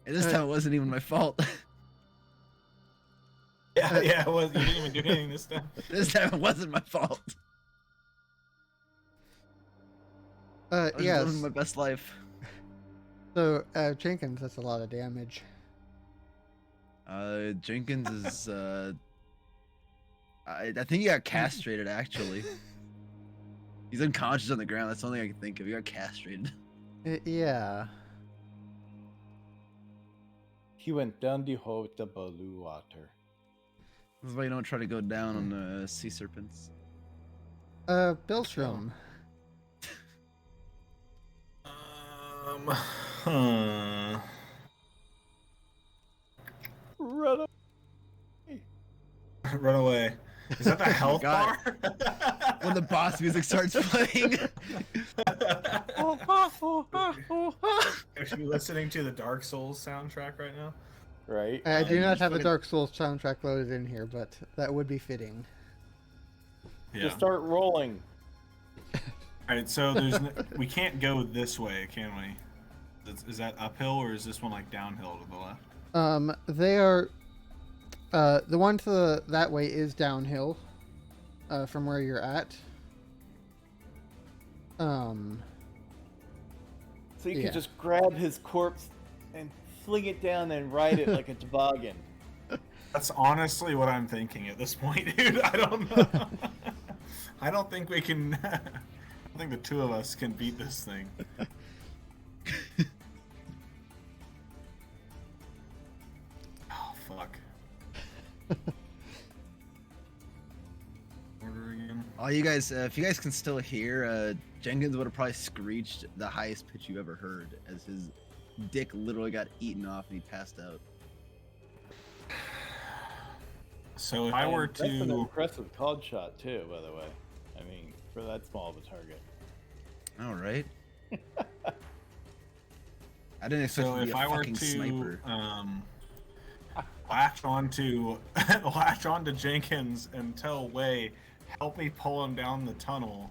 And this time it wasn't even my fault. Yeah, it was. You didn't even do anything this time. This time it wasn't my fault. I was just Yes. living my best life. So, Jenkins, that's a lot of damage. Jenkins is I think he got castrated actually. He's unconscious on the ground. That's the only thing I can think of. He got castrated. Yeah. He went down the hole with the blue water. This is why you don't try to go down on sea serpents. Billstrom. Huh. Run Run away. Is that the health God. bar? When the boss music starts playing. Are you listening to the Dark Souls soundtrack right now? Right? I do not just have the fucking- Dark Souls soundtrack loaded in here, but that would be fitting. Just start rolling. All right, so we can't go this way, can we? Is that uphill or is this one like downhill to the left? They are. The one to that way is downhill, from where you're at. So you Yeah. can just grab his corpse and fling it down and ride it like a toboggan. That's honestly what I'm thinking at this point, dude. I don't know. I don't think we can. I don't think the two of us can beat this thing. Oh fuck. Order again. All you guys, if you guys can still hear, Jenkins would have probably screeched the highest pitch you ever heard as his dick literally got eaten off and he passed out. So if I were That's an to, impressive cod shot too, by the way. I mean, for that small of a target. All right. I didn't expect so him to be if a I were fucking to sniper. latch onto Jenkins and tell Wei, help me pull him down the tunnel.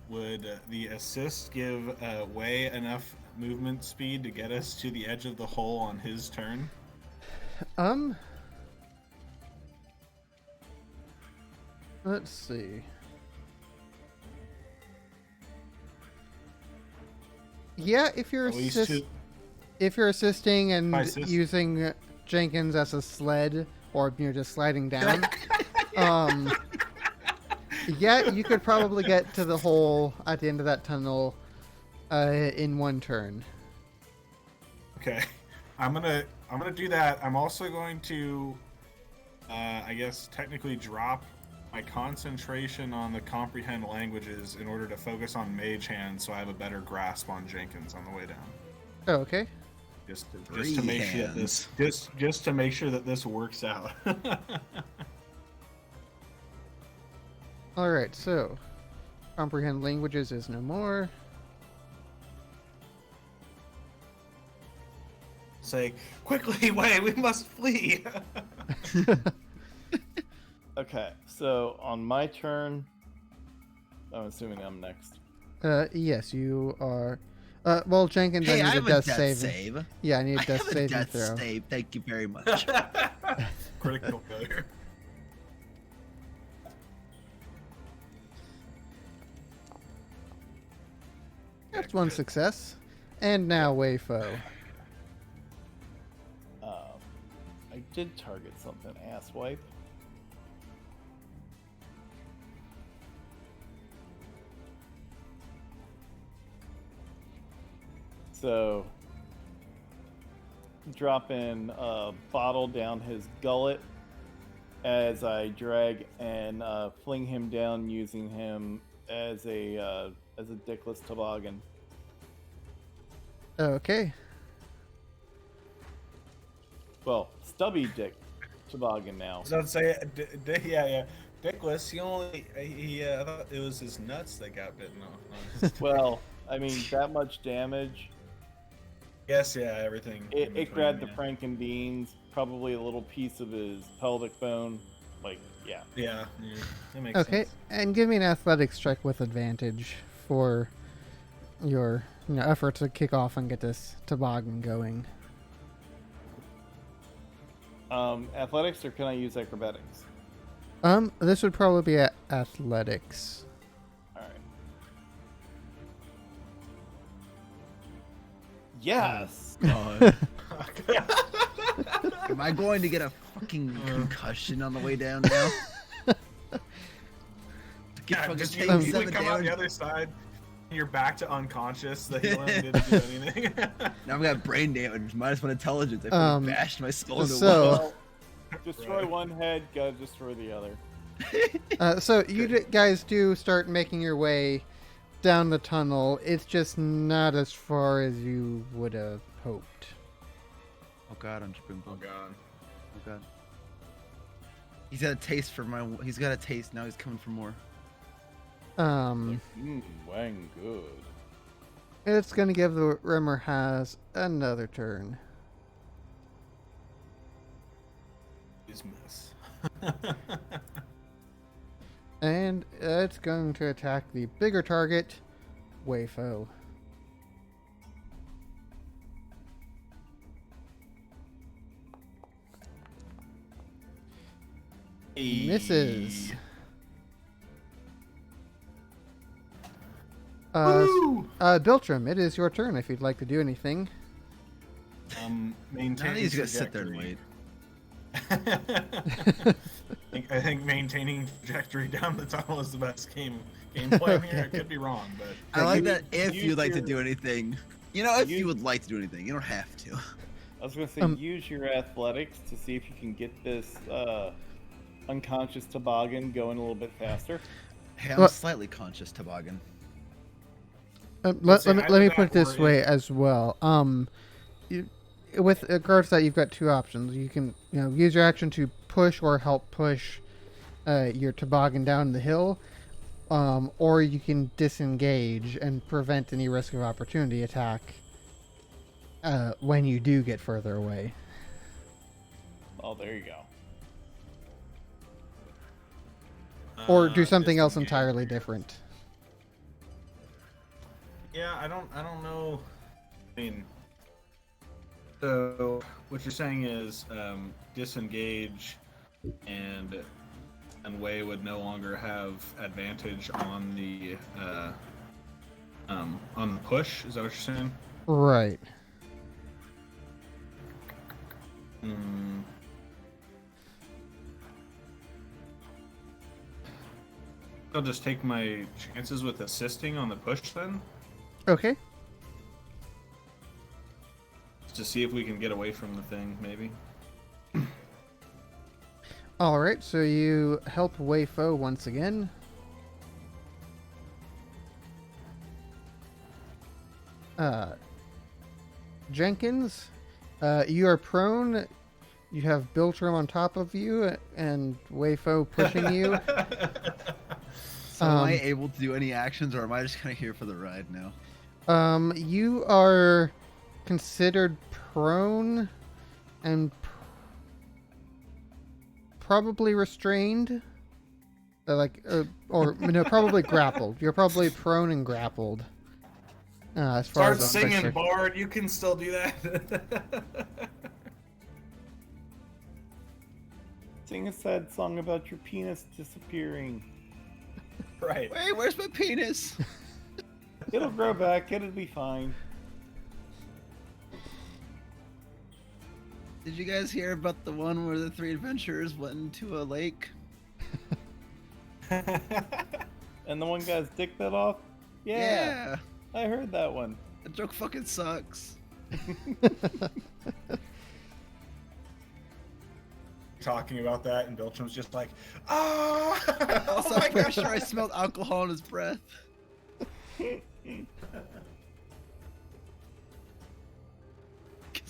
Would the assist give Wei enough movement speed to get us to the edge of the hole on his turn? Let's see. Yeah, if you're At least if you're assisting and If I assist- using Jenkins as a sled, or you're just sliding down, yeah, you could probably get to the hole at the end of that tunnel in one turn. Okay, I'm gonna do that. I'm also going to, I guess, technically drop my concentration on the comprehend languages in order to focus on Mage Hand, so I have a better grasp on Jenkins on the way down. Oh, okay. Just to Free make sure that hands. just to make sure that this works out. All right. So, comprehend languages is no more. Say quickly, Wei, we must flee. Okay, so on my turn, I'm assuming I'm next. Yes, you are. Well, Jenkins, Hey, I I need a have a death death save. save. Yeah, I need a I death have a saving death throw. save. Thank you very much. Critical failure. That's one success. And now Wayfo. I did target something, asswipe. So, dropping a bottle down his gullet as I drag and fling him down, using him as a dickless toboggan. Okay. Well, stubby dick toboggan now. So I'd say, yeah. Dickless, I thought it was his nuts that got bitten off. Well, I mean, that much damage. Yes, yeah, everything. in It between, grabbed the yeah. Franken beans, probably a little piece of his pelvic bone. Like, yeah. Yeah, that makes Okay, sense. and give me an athletics check with advantage for your effort to kick off and get this toboggan going. Athletics, or can I use acrobatics? This would probably be athletics. All right. Yes. God. Am I going to get a fucking concussion on the way down now? Yeah, fucking just take you 7 come out the damage. other side, and you're back to unconscious. The healing didn't do anything. Now I've got brain damage, -1 intelligence. I fucking bashed my skull into so- a wall. Well, destroy one head, gotta destroy the other. So you guys do start making your way down the tunnel. It's just not as far as you would have hoped. Oh god, I'm tripping. Oh god. Oh god. He's got a taste for my. He's got a taste. Now he's coming for more. Wang good. It's gonna give the Rimmer has another turn. His mess. And it's going to attack the bigger target, Wayfo. Misses. Biltram, it is your turn if you'd like to do anything. Maintain. Now he's gonna sit there and wait. I think maintaining trajectory down the tunnel is the best game plan here. I could be wrong, but I like that if use you'd like to your- do anything. You know, if use- you would like to do anything, you don't have to. I was gonna say, use your athletics to see if you can get this unconscious toboggan going a little bit faster. Hey, I'm Well- slightly conscious, Toboggan. Let say me either put it that this or way if- as well. With regards to that, you've got two options. You can use your action to push or help push your toboggan down the hill, or you can disengage and prevent any risk of opportunity attack when you do get further away. Oh, there you go. Or do something else disengage. entirely different. Yeah, I don't know. I mean, so what you're saying is disengage, and Wei would no longer have advantage on the push. Is that what you're saying? Right. Hmm. I'll just take my chances with assisting on the push then, Okay. to see if we can get away from the thing, maybe. All right. So you help Wayfo once again. Jenkins, you are prone. You have Biltram on top of you and Wayfo pushing you. So am I able to do any actions, or am I just kind of here for the ride now? You are considered prone and probably restrained. Or no, probably grappled. You're probably prone and grappled. As far Start as I'm singing, concerned. Bard. You can still do that. Sing a sad song about your penis disappearing. Right. Wait, where's my penis? It'll grow back. It'll be fine. Did you guys hear about the one where the 3 adventurers went into a lake? And the one guy's dick bit off? Yeah, I heard that one. That joke fucking sucks. Talking about that, and Beltram's just like, ah! Also, I'm pretty sure I smelled alcohol in his breath. Guess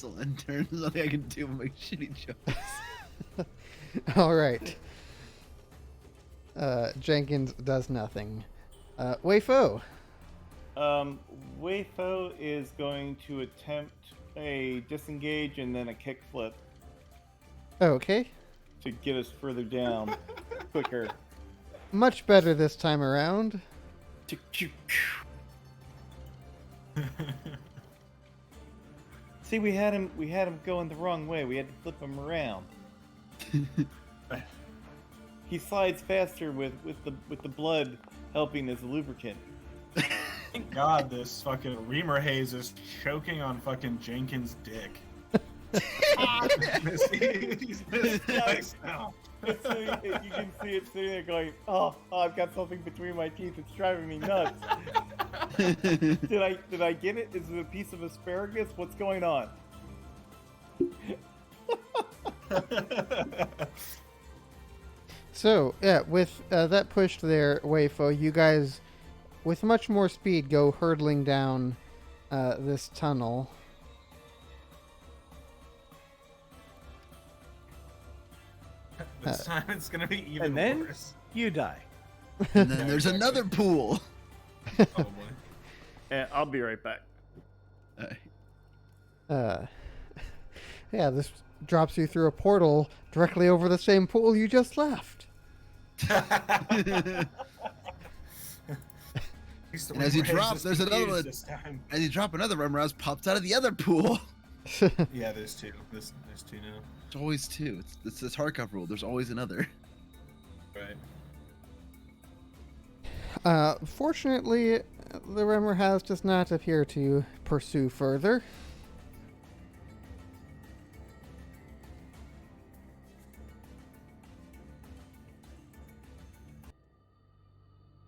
I'll intern. There's nothing I can do but make shitty jokes. All right. Jenkins does nothing. Wei Fo. Wei Fo is going to attempt a disengage and then a kickflip Okay. to get us further down quicker. Much better this time around. See, we had him going the wrong way. We had to flip him around. He slides faster with the blood helping as a lubricant. Thank God this fucking Reamer Haze is choking on fucking Jenkins' dick. He's missed twice now. So you can see it sitting there going, oh, I've got something between my teeth. It's driving me nuts. Did I get it? Is it a piece of asparagus? What's going on? So, yeah, with that push there, Wei Fo, you guys, with much more speed, go hurtling down this tunnel. This time it's gonna be even And then worse. you die. And then there's another pool. Probably. And I'll be right back. Yeah, this drops you through a portal directly over the same pool you just left. And as you drop, there's another one. This time. As you drop, another Remrouse pops out of the other pool. Yeah, there's two. There's two now. There's always two. It's this Tarkov rule. There's always another. Right. Fortunately, the Remmer House does not appear to pursue further.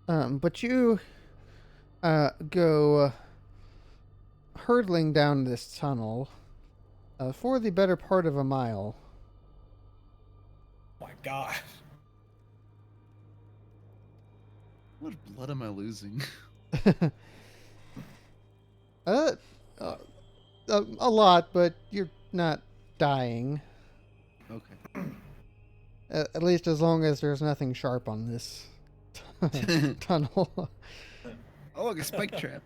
But you go hurtling down this tunnel for the better part of a mile. Oh my God. What blood am I losing? A lot, but you're not dying. Okay. At least as long as there's nothing sharp on this tunnel. Oh, look, a spike trap.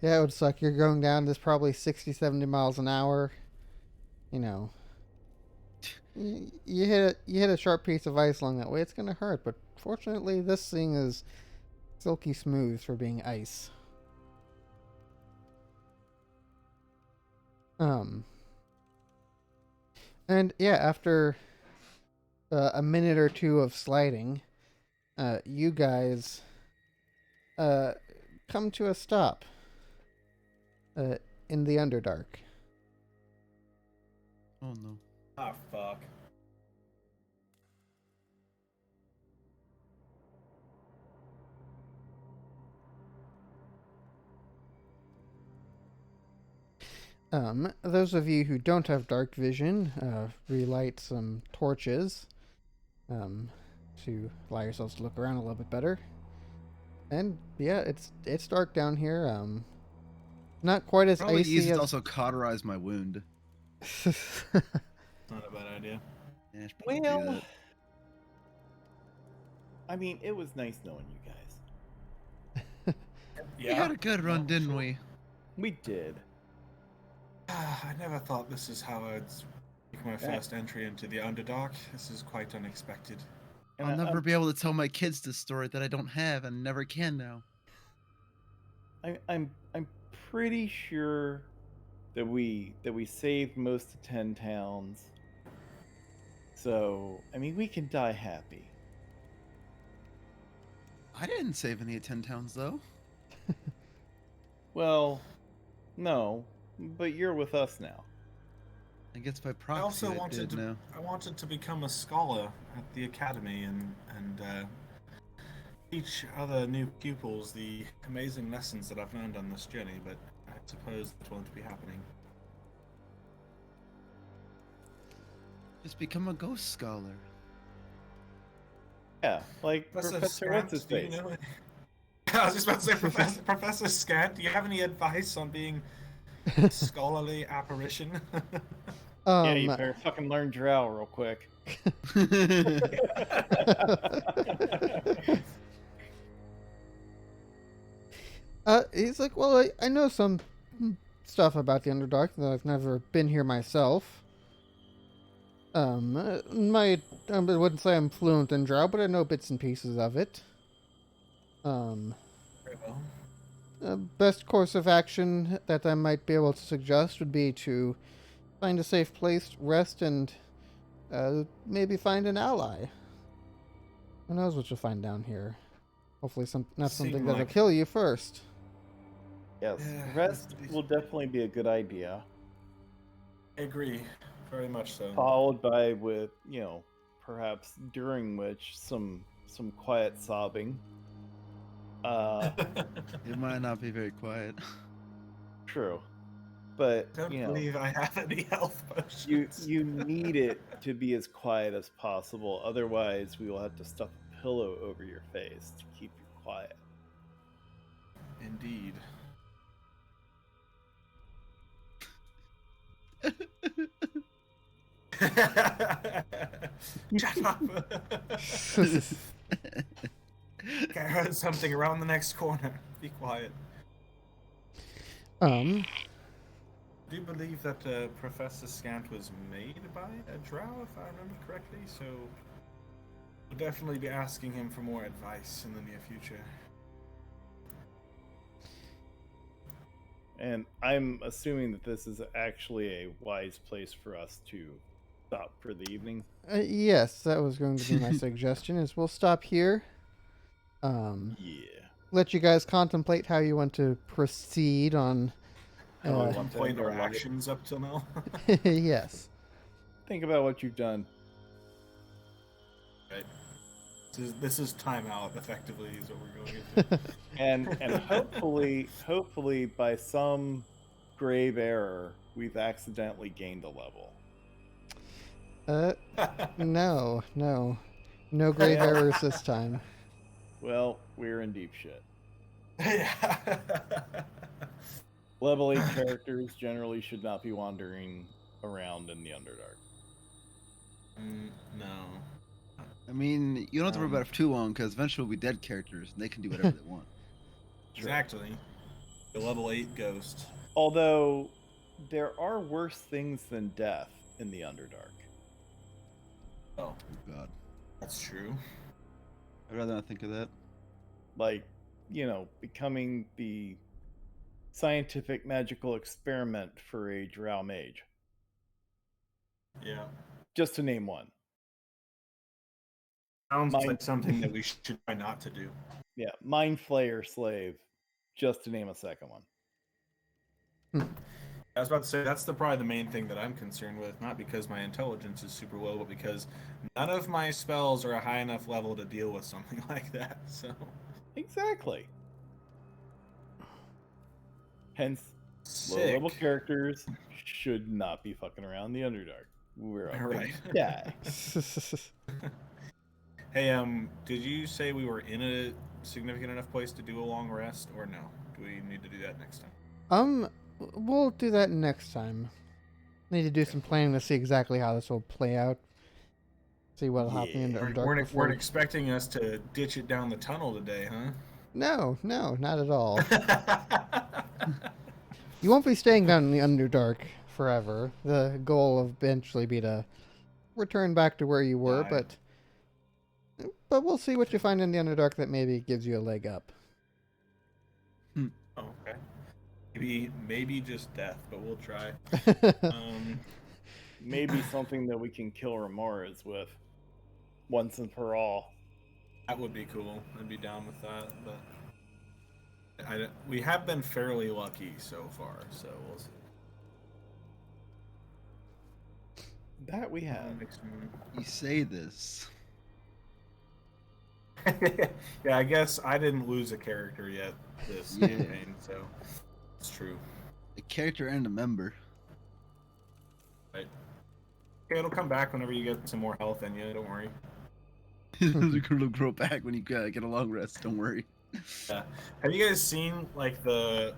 Yeah, it would suck. You're going down this probably 60, 70 miles an hour. You know. You hit a sharp piece of ice along that way, it's going to hurt. But fortunately, this thing is silky smooth for being ice. And yeah, after a minute or two of sliding, you guys come to a stop in the Underdark. Oh no. Ah, fuck. Those of you who don't have dark vision, relight some torches to allow yourselves to look around a little bit better. And yeah, it's dark down here. Not quite as Probably icy easy as to also cauterize my wound. Not a bad idea. Yeah, I should probably do Well, that. I mean, it was nice knowing you guys. We had a good run, didn't sure. we? We did. I never thought this is how I'd make my first entry into the Underdark. This is quite unexpected. And I'll never be able to tell my kids this story that I don't have and never can now. I'm pretty sure that we saved most of 10 towns. So, I mean, we can die happy. I didn't save any of 10 towns, though. Well, no, but you're with us now. I guess by I proxy also I wanted did to. now. I wanted to become a scholar at the academy and teach other new pupils the amazing lessons that I've learned on this journey. But I suppose that won't be happening. Just become a ghost scholar. Yeah, like Professor Scant, what's his do you face. know? I was just about to say, Professor Scant. Do you have any advice on being a scholarly apparition? Yeah, you Um, better fucking learn Drow real quick. he's like, well, I know some stuff about the Underdark, though I've never been here myself. I wouldn't say I'm fluent in Drow, but I know bits and pieces of it. Very well. Best course of action that I might be able to suggest would be to find a safe place, rest, and maybe find an ally. Who knows what you'll find down here? Hopefully, not Seem something that'll like- kill you first. Yes, Yeah, rest will definitely be a good idea. I agree, very much so. Followed by with, perhaps during which some quiet sobbing. It might not be very quiet. True. But I don't believe I have any health potions. you need it to be as quiet as possible. Otherwise, we will have to stuff a pillow over your face to keep you quiet. Indeed. Shut up! I heard something around the next corner. Be quiet. Um, I do believe that Professor Scant was made by a drow, if I remember correctly, so we'll definitely be asking him for more advice in the near future. And I'm assuming that this is actually a wise place for us to stop for the evening. yes, that was going to be my suggestion. Is we'll stop here. Yeah. Let you guys contemplate how you want to proceed on. How we Uh, want to Played end our our life. actions up till now. yes. Think about what you've done. Right. This is timeout, effectively, is what we're going into. And hopefully by some grave error, we've accidentally gained a level. No grave errors this time. Well, we're in deep shit. Yeah. Level 8 characters generally should not be wandering around in the Underdark. No. I mean, you don't have to worry about it for too long because eventually we'll be dead characters and they can do whatever they want. Exactly. The level 8 ghost. Although, there are worse things than death in the Underdark. Oh, Oh God, that's true. I'd rather not think of that. Like, becoming the scientific magical experiment for a drow mage. Yeah. Just to name one. Sounds like something that we should try not to do. Yeah, Mind Flayer Slave, just to name a second one. I was about to say, that's probably the main thing that I'm concerned with, not because my intelligence is super low, but because none of my spells are a high enough level to deal with something like that, so... Exactly. Hence, Sick. low-level characters should not be fucking around the Underdark. We're up Right. Yeah. Hey, did you say we were in a significant enough place to do a long rest, or no? Do we need to do that next time? We'll do that next time. Need to do some planning to see exactly how this will play out. See what'll happen in the Underdark. Weren't expecting us to ditch it down the tunnel today, huh? No, not at all. You won't be staying down in the Underdark forever. The goal will eventually be to return back to where you were, Die. but we'll see what you find in the Underdark that maybe gives you a leg up. Oh, okay. Maybe just death, but we'll try. Maybe something that we can kill Ramoras with once and for all. That would be cool. I'd be down with that, but we have been fairly lucky so far, so we'll see. That we have. You say this. Yeah, I guess I didn't lose a character yet this Yeah. campaign, so it's true. A character and a member. Right. Okay, it'll come back whenever you get some more health in you. Don't worry. It'll grow back when you get a long rest. Don't worry. Yeah. Have you guys seen like the